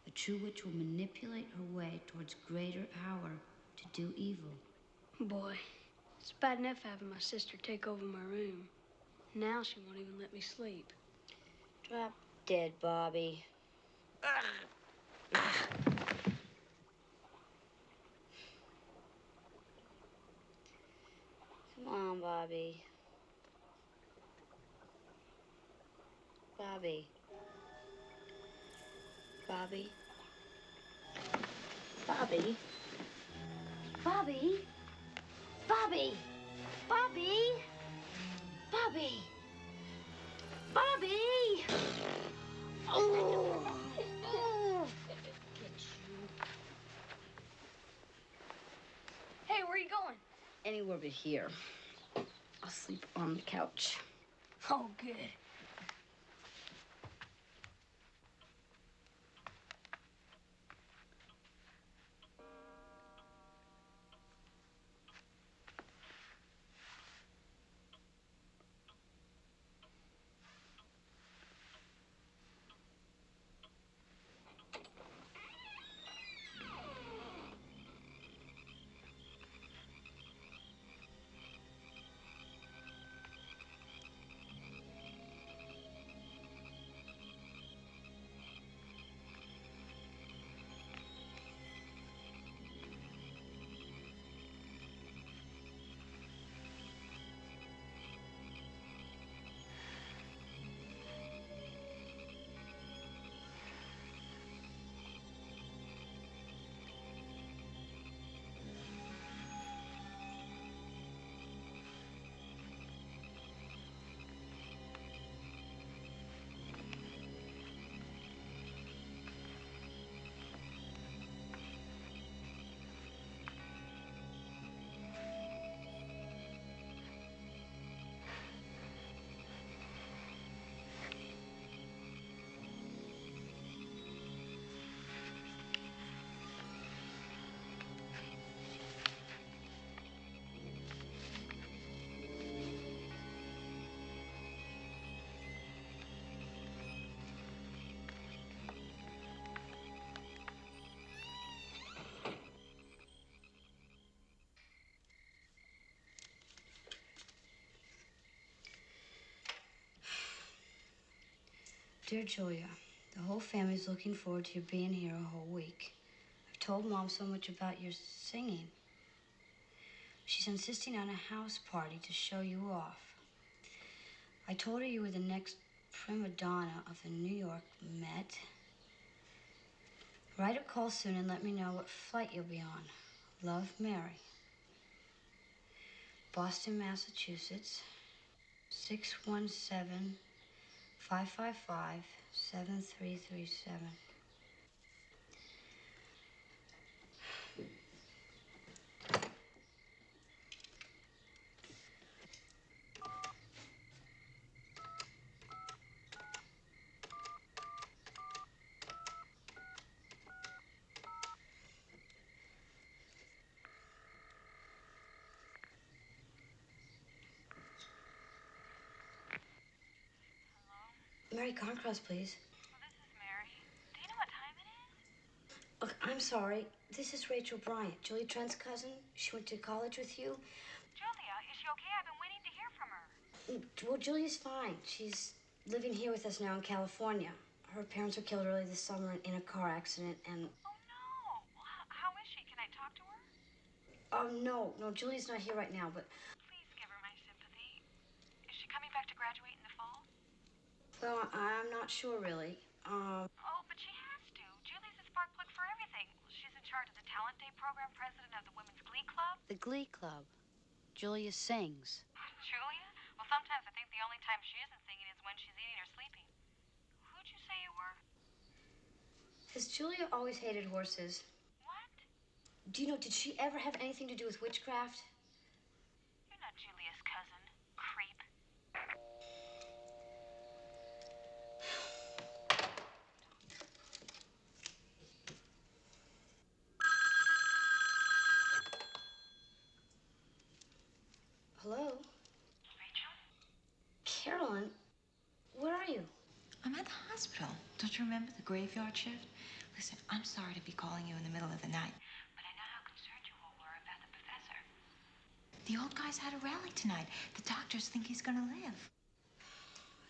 a true witch will manipulate her way towards greater power to do evil. Boy, it's bad enough having my sister take over my room. Now she won't even let me sleep. Drop dead, Bobby. Come on, Bobby. Bobby. Bobby. Bobby. Bobby. Bobby. Bobby. Bobby. Bobby. Oh. Hey, where are you going? Anywhere but here. I'll sleep on the couch. Oh, good. Dear Julia, the whole family's looking forward to you being here a whole week. I've told Mom so much about your singing. She's insisting on a house party to show you off. I told her you were the next prima donna of the New York Met. Write or call soon and let me know what flight you'll be on. Love, Mary. Boston, Massachusetts, 617-555-7337. Mary Carncross, please. Well, this is Mary. Do you know what time it is? Look, I'm sorry. This is Rachel Bryant, Julie Trent's cousin. She went to college with you. Julia, is she okay? I've been waiting to hear from her. Well, Julia's fine. She's living here with us now in California. Her parents were killed early this summer in a car accident, and... Oh, no. Well, how is she? Can I talk to her? No, Julia's not here right now, but... Please give her my sympathy. Is she coming back to graduate in the fall? Well, I'm not sure, really. Oh, but she has to. Julie's a spark plug for everything. She's in charge of the Talent Day program, president of the Women's Glee Club. The Glee Club. Julia sings. Julia? Well, sometimes I think the only time she isn't singing is when she's eating or sleeping. Who'd you say you were? Has Julia always hated horses? What? Do you know, did she ever have anything to do with witchcraft? You're not Julia's cousin, creep. Hello? Rachel? Carolyn, where are you? I'm at the hospital. Don't you remember the graveyard shift? Listen, I'm sorry to be calling you in the middle of the night, but I know how concerned you all were about the professor. The old guy's had a rally tonight. The doctors think he's gonna live.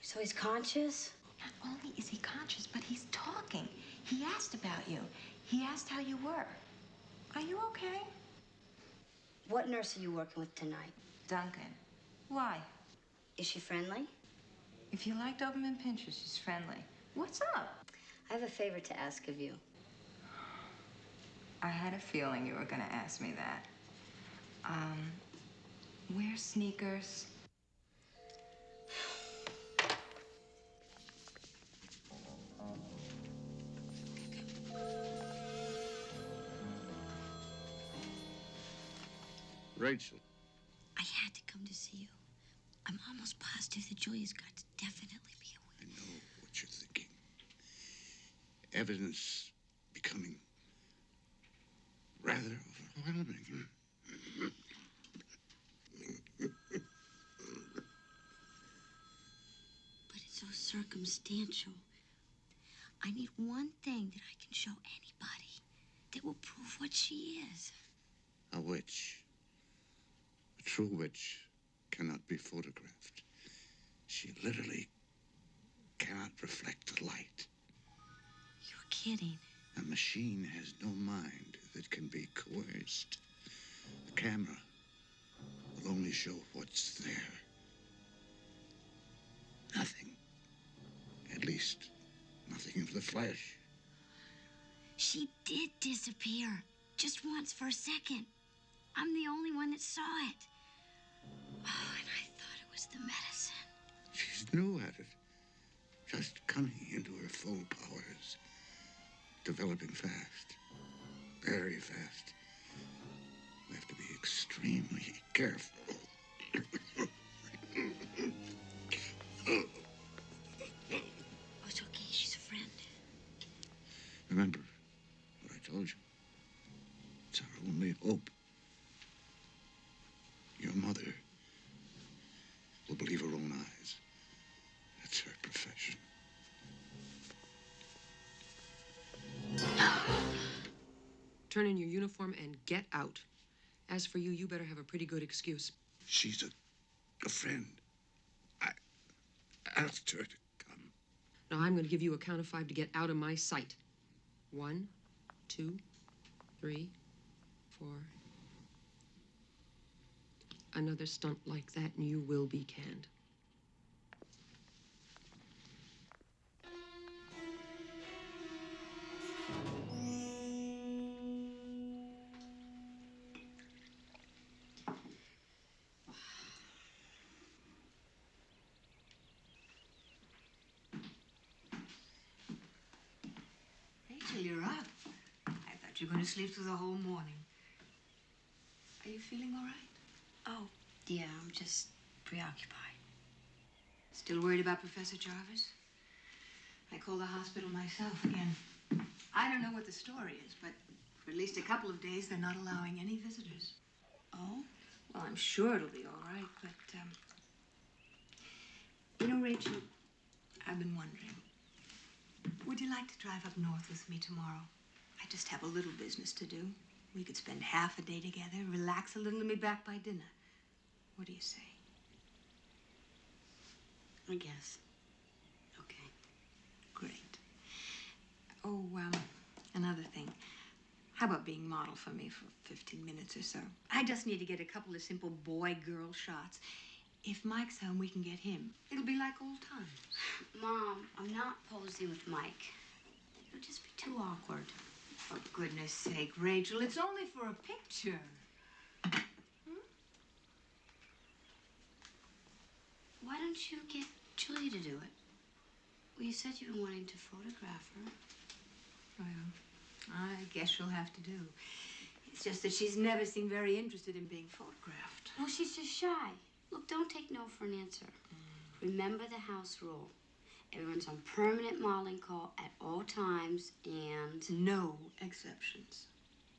So he's conscious? Not only is he conscious, but he's talking. He asked about you. He asked how you were. Are you okay? What nurse are you working with tonight? Duncan. Why? Is she friendly? If you like Doberman Pinschers, she's friendly. What's up? I have a favor to ask of you. I had a feeling you were gonna ask me that. Wear sneakers. Rachel. I had to come to see you. I'm almost positive that Julia's got to definitely be away. I know what you're thinking. Evidence becoming rather overwhelming. But it's so circumstantial. I need one thing that I can show anybody that will prove what she is. A witch. A true witch cannot be photographed. She literally cannot reflect the light. You're kidding. A machine has no mind that can be coerced. The camera will only show what's there. Nothing. At least, nothing of the flesh. She did disappear. Just once for a second. I'm the only one that saw it. Oh, and I thought it was the medicine. She's new at it. Just coming into her full powers. Developing fast. Very fast. We have to be extremely careful. Oh, it's okay. She's a friend. Remember what I told you. It's our only hope. Your mother will believe her own eyes. That's her profession. Turn in your uniform and get out. As for you, you better have a pretty good excuse. She's a friend. I asked her to come. Now, I'm going to give you a count of 5 to get out of my sight. 1, 2, 3, 4. Another stunt like that, and you will be canned. Rachel, you're up. I thought you were going to sleep through the whole morning. Are you feeling all right? Oh, yeah, I'm just preoccupied. Still worried about Professor Jarvis? I called the hospital myself again. I don't know what the story is, but for at least a couple of days, they're not allowing any visitors. Oh? Well, I'm sure it'll be all right, but, you know, Rachel, I've been wondering, would you like to drive up north with me tomorrow? I just have a little business to do. We could spend half a day together, relax a little, and be back by dinner. What do you say? I guess. Okay. Great. Oh, another thing. How about being model for me for 15 minutes or so? I just need to get a couple of simple boy-girl shots. If Mike's home, we can get him. It'll be like old times. Mom, I'm not posing with Mike. It'll just be too awkward. For goodness sake, Rachel, it's only for a picture. Why don't you get Julia to do it? Well, you said you've been wanting to photograph her. Well, I guess she'll have to do. It's just that she's never seemed very interested in being photographed. Oh, she's just shy. Look, don't take no for an answer. Remember the house rule. Everyone's on permanent modeling call at all times, and... No exceptions.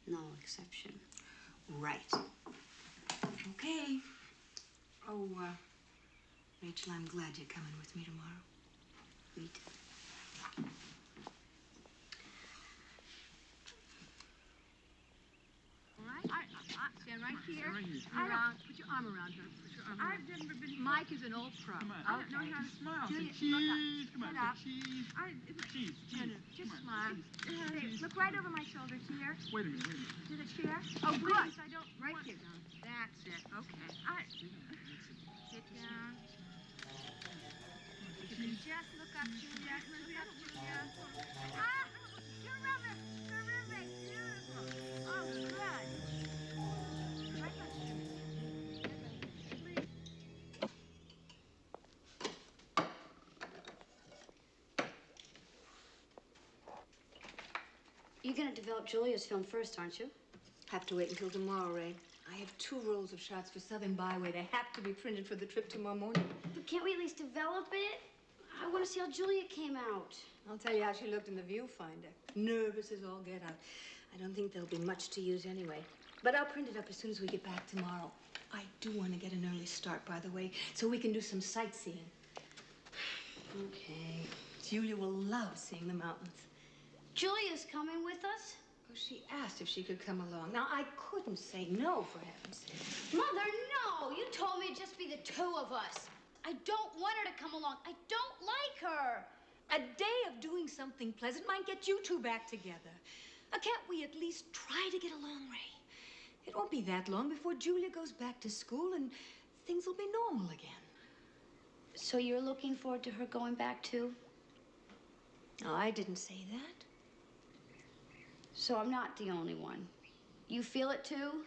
No exception. Right. Okay. Oh, Rachel, I'm glad you're coming with me tomorrow. Me too. All right. Stand right here. Put your arm around her. I've never been. Mike is an old pro. I don't know how to smile. Julia, cheese. Come on, cheese. Cheese. Just smile. Look right over my shoulder, here. Wait a minute. To the chair. Oh, good. I don't. Right here, darling. That's it. Okay. Sit down. Just look up, Julia. Look up, Julia. Ah! Terrific! Terrific! Beautiful! Oh, good. You're gonna develop Julia's film first, aren't you? Have to wait until tomorrow, Ray. I have 2 rolls of shots for Southern Byway. They have to be printed for the trip tomorrow morning. But can't we at least develop it? I want to see how Julia came out. I'll tell you how she looked in the viewfinder. Nervous as all get out. I don't think there'll be much to use anyway. But I'll print it up as soon as we get back tomorrow. I do want to get an early start, by the way, so we can do some sightseeing. Okay. Julia will love seeing the mountains. Julia's coming with us? Oh, she asked if she could come along. Now, I couldn't say no, for heaven's sake. Mother, no! You told me it'd just be the 2 of us. I don't want her to come along. I don't like her. A day of doing something pleasant might get you 2 back together. Can't we at least try to get along, Ray? It won't be that long before Julia goes back to school and things will be normal again. So you're looking forward to her going back, too? No, I didn't say that. So I'm not the only one. You feel it, too?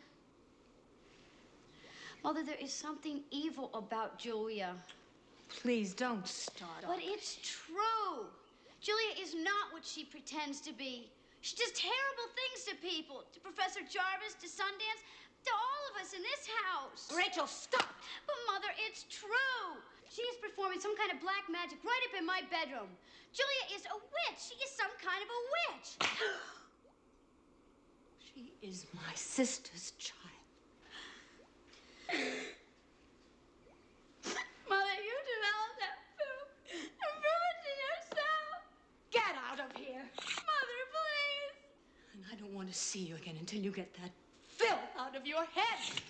Mother, there is something evil about Julia. Please don't start. But it's true. Julia is not what she pretends to be. She does terrible things to people. To Professor Jarvis, to Sundance, to all of us in this house. Rachel, stop! But, Mother, it's true. She is performing some kind of black magic right up in my bedroom. Julia is a witch. She is some kind of a witch. She is my sister's child. Mother, you developed that film and prove it to yourself. Get out of here. Mother, please. And I don't want to see you again until you get that filth out of your head.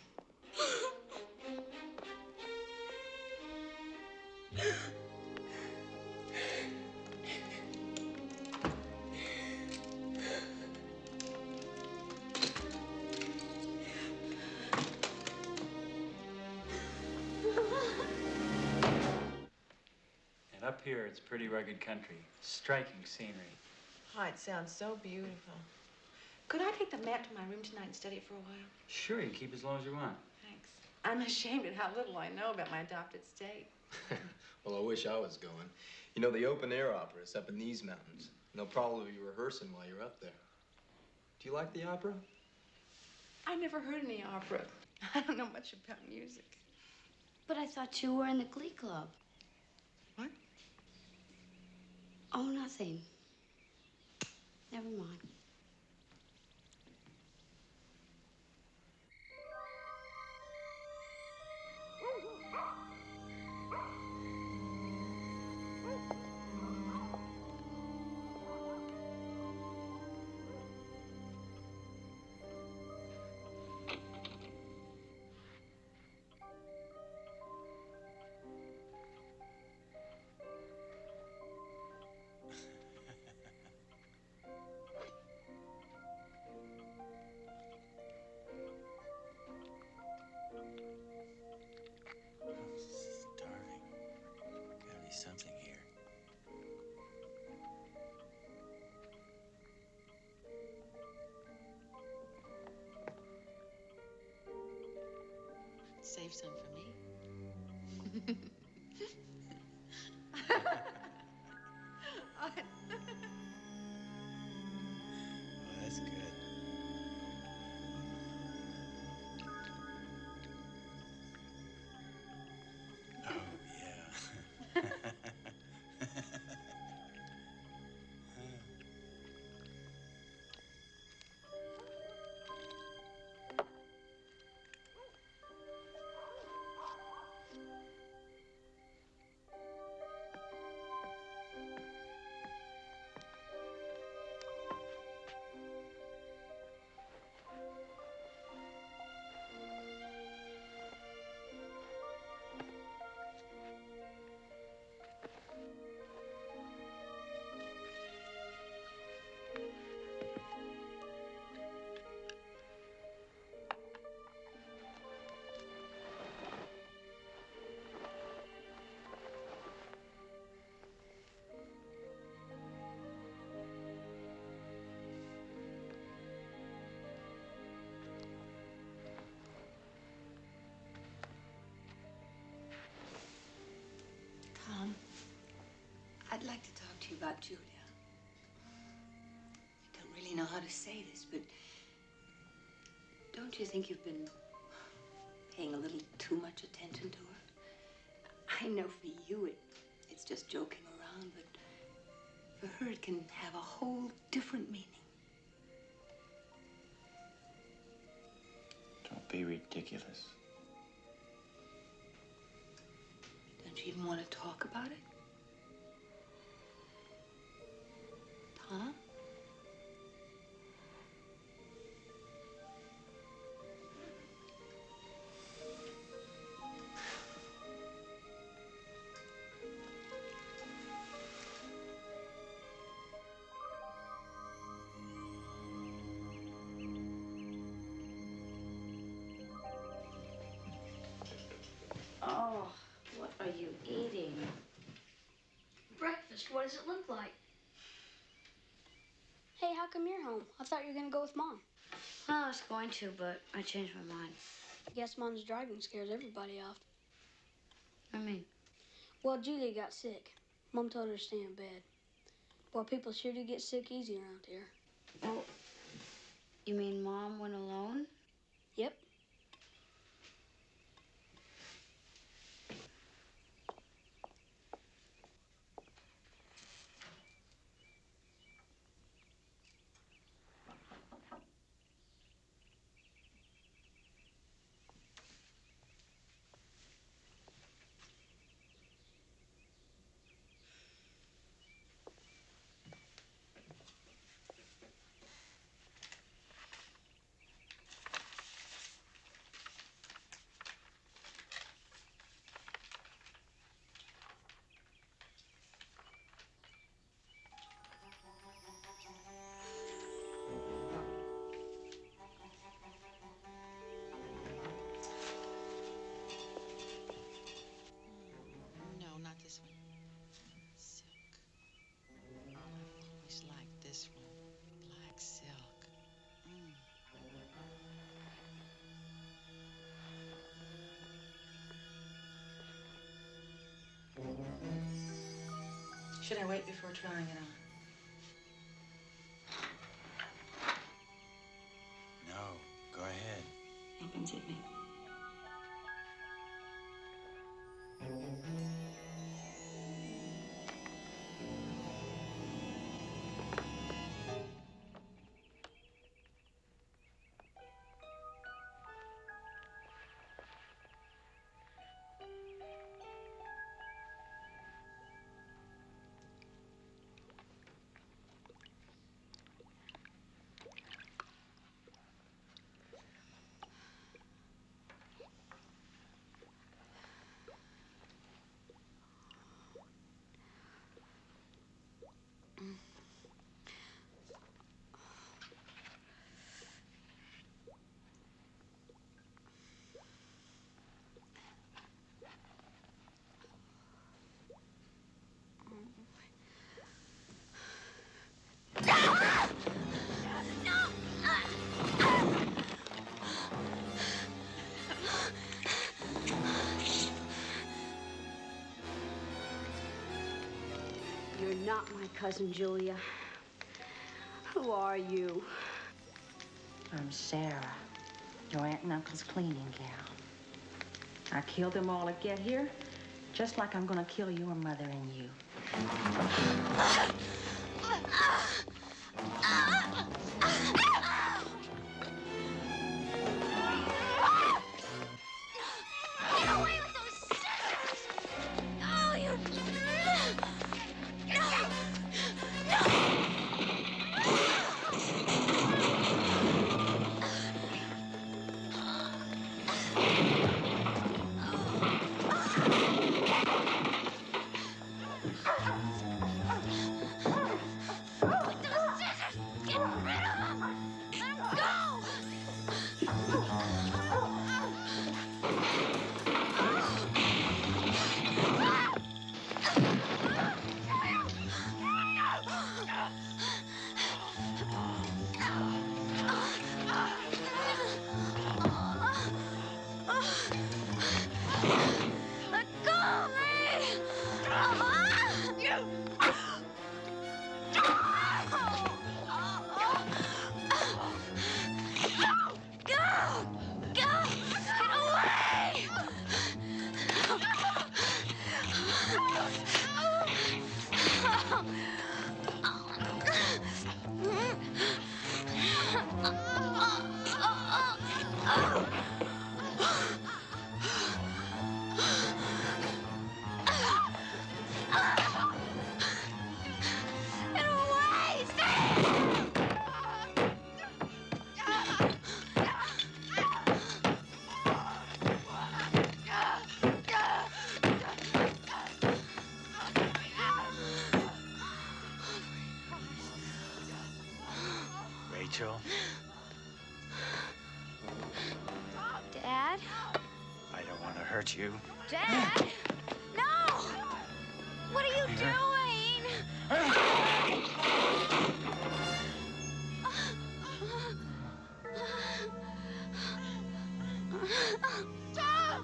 Up here, it's pretty rugged country. Striking scenery. Oh, it sounds so beautiful. Could I take the map to my room tonight and study it for a while? Sure, you can keep as long as you want. Thanks. I'm ashamed at how little I know about my adopted state. Well, I wish I was going. You know, the open air opera is up in these mountains. And they'll probably be rehearsing while you're up there. Do you like the opera? I never heard any opera. I don't know much about music. But I thought you were in the Glee Club. What? Oh, nothing. Never mind. Something here. Save some for me. Oh, that's good. Oh, yeah. Tom, I'd like to talk to you about Julia. I don't really know how to say this, but don't you think you've been paying a little too much attention to her? I know for you it's just joking around, but for her it can have a whole different meaning. Don't be ridiculous. Don't you even want to talk about it? Tom? Oh, what are you eating? Breakfast. What does it look like? Hey, how come you're home? I thought you were gonna go with Mom. Well, I was going to, but I changed my mind. I guess Mom's driving scares everybody off. I mean? Well, Julia got sick. Mom told her to stay in bed. Boy, people sure do get sick easy around here. Oh, you mean Mom went alone? Yep. No, not this one. Should I wait before trying it on? No, go ahead. Happens at me. You're not my cousin Julia. Who are you? I'm Sarah, your aunt and uncle's cleaning gal. I killed them all to get here, just like I'm gonna kill your mother and you. Get away with those scissors! Oh, you... No! No! With those scissors! Get rid of them! Let them go! Let go of me! Go! Go! Get away! Get away! Rachel, Dad? I don't want to hurt you. Dad? No! What are you doing? Tom!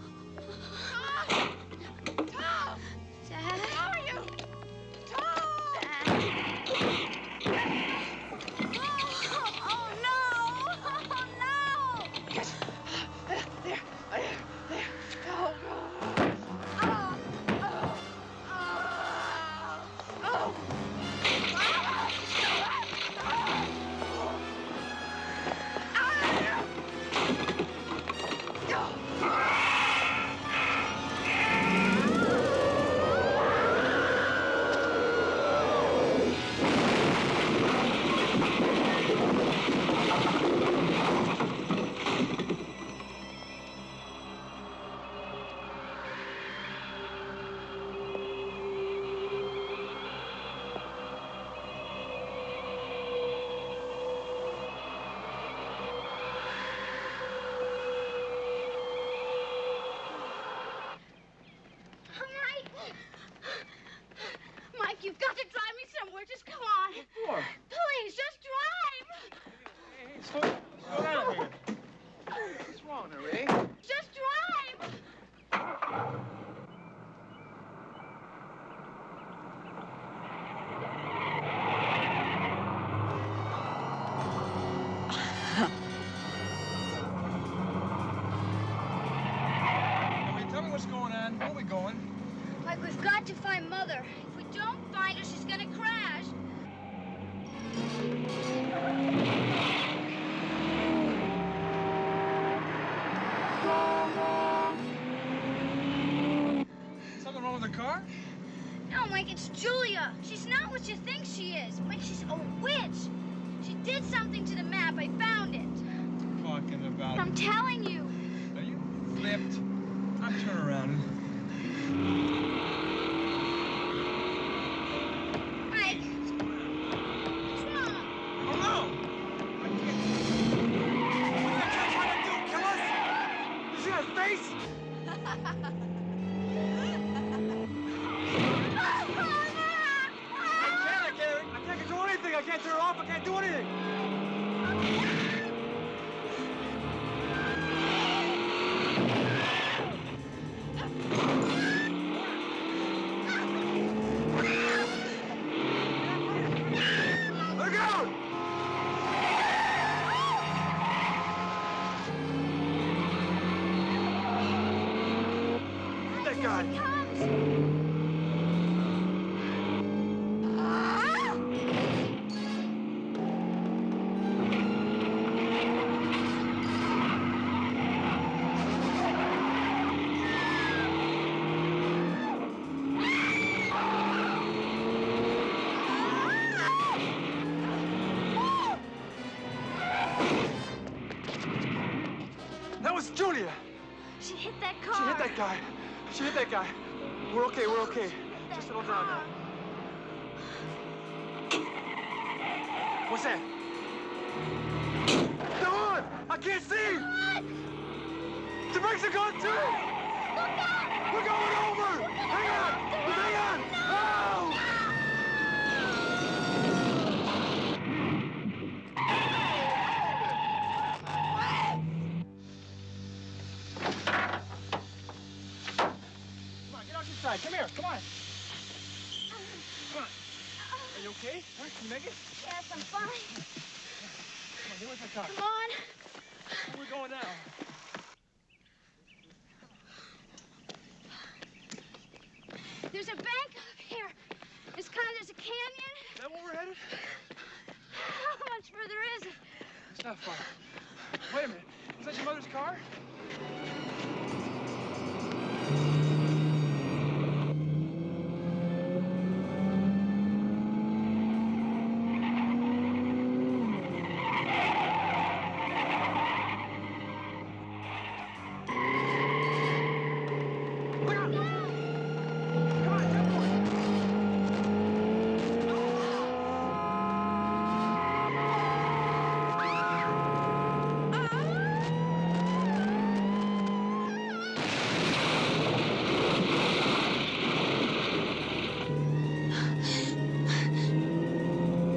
Tom! Dad? How are you? Tom! Oh, no! Oh, no! There. Oh, to find Mother. If we don't find her, she's gonna crash. Something wrong with the car? No, Mike, it's Julia. She's not what you think she is. Mike, she's a witch. She did something to the map. I found it. Talking about. I'm telling you. Are you flipped? I'll turn around. Mike. What's wrong? Oh, no! What are you trying to do? Kill us? You see that face? I can't control anything. I can't turn her off. I can't do anything. Look out! That guy. That was Julia. She hit that car. She hit that guy. She hit that guy. We're okay. We're okay. Just settle down now. What's that? Dawn! I can't see! What? The brakes are gone too! Look out! We're going over! Hang on! Hang on! No! Come on, get out this side. Come here. Come on. Come on. Are you okay? Huh? Can you make it? Yes, I'm fine. Come on, get with my car. Come on. Where are we going now? There's a bank up here. There's a canyon. Is that where we're headed? How much further is it? It's not far. Wait a minute. Is that your mother's car?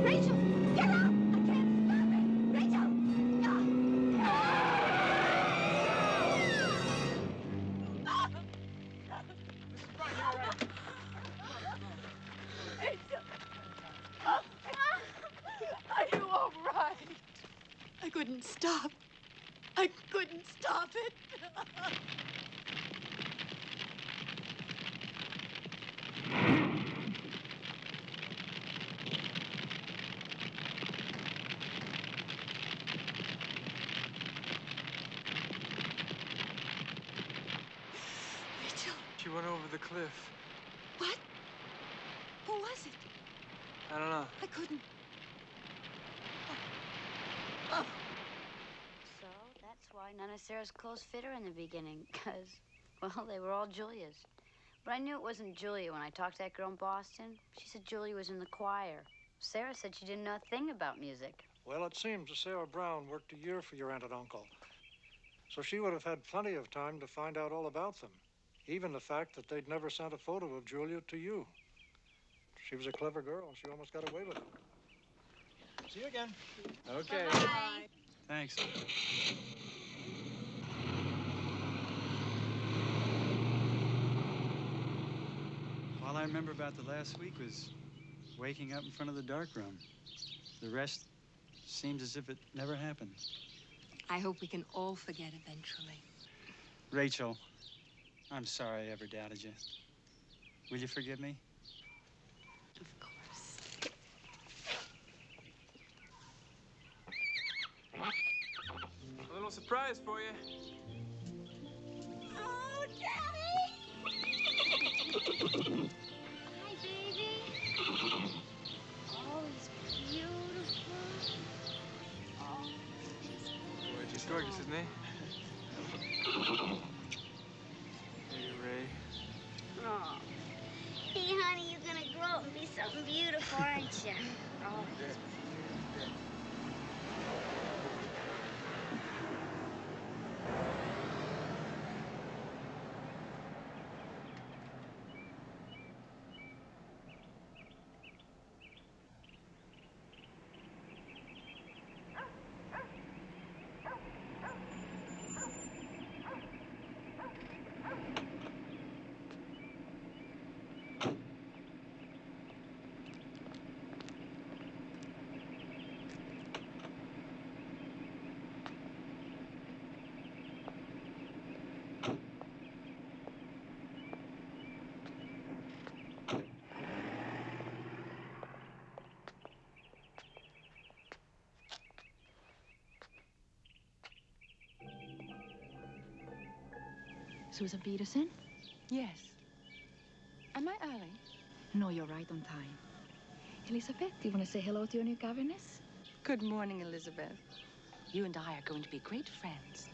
Rachel, get out! I can't stop it! Rachel! Are you all right? I couldn't stop. I couldn't stop it. Rachel, She went over the cliff. what? Who was it? I don't know. I couldn't. So that's why none of Sarah's clothes fit her in the beginning, because, well, they were all Julia's. But I knew it wasn't Julia when I talked to that girl in Boston. She said Julia was in the choir. Sarah said she didn't know a thing about music. Well, it seems that Sarah Brown worked a year for your aunt and uncle. So she would have had plenty of time to find out all about them. Even the fact that they'd never sent a photo of Julia to you. She was a clever girl, and she almost got away with it. See you again. Okay. Bye. Thanks. All I remember about the last week was waking up in front of the darkroom. The rest seems as if it never happened. I hope we can all forget eventually. Rachel, I'm sorry I ever doubted you. Will you forgive me? Of course. A little surprise for you. Oh, Daddy! Hi, baby. Oh, he's beautiful. Oh, Boy, he's gorgeous, isn't he? Hey, Ray. oh. Hey, honey, you're gonna grow up and be something beautiful, aren't you? Oh, he's Susan Peterson? Yes. Am I early? No, you're right on time. Elizabeth, do you want to say hello to your new governess? Good morning, Elizabeth. You and I are going to be great friends.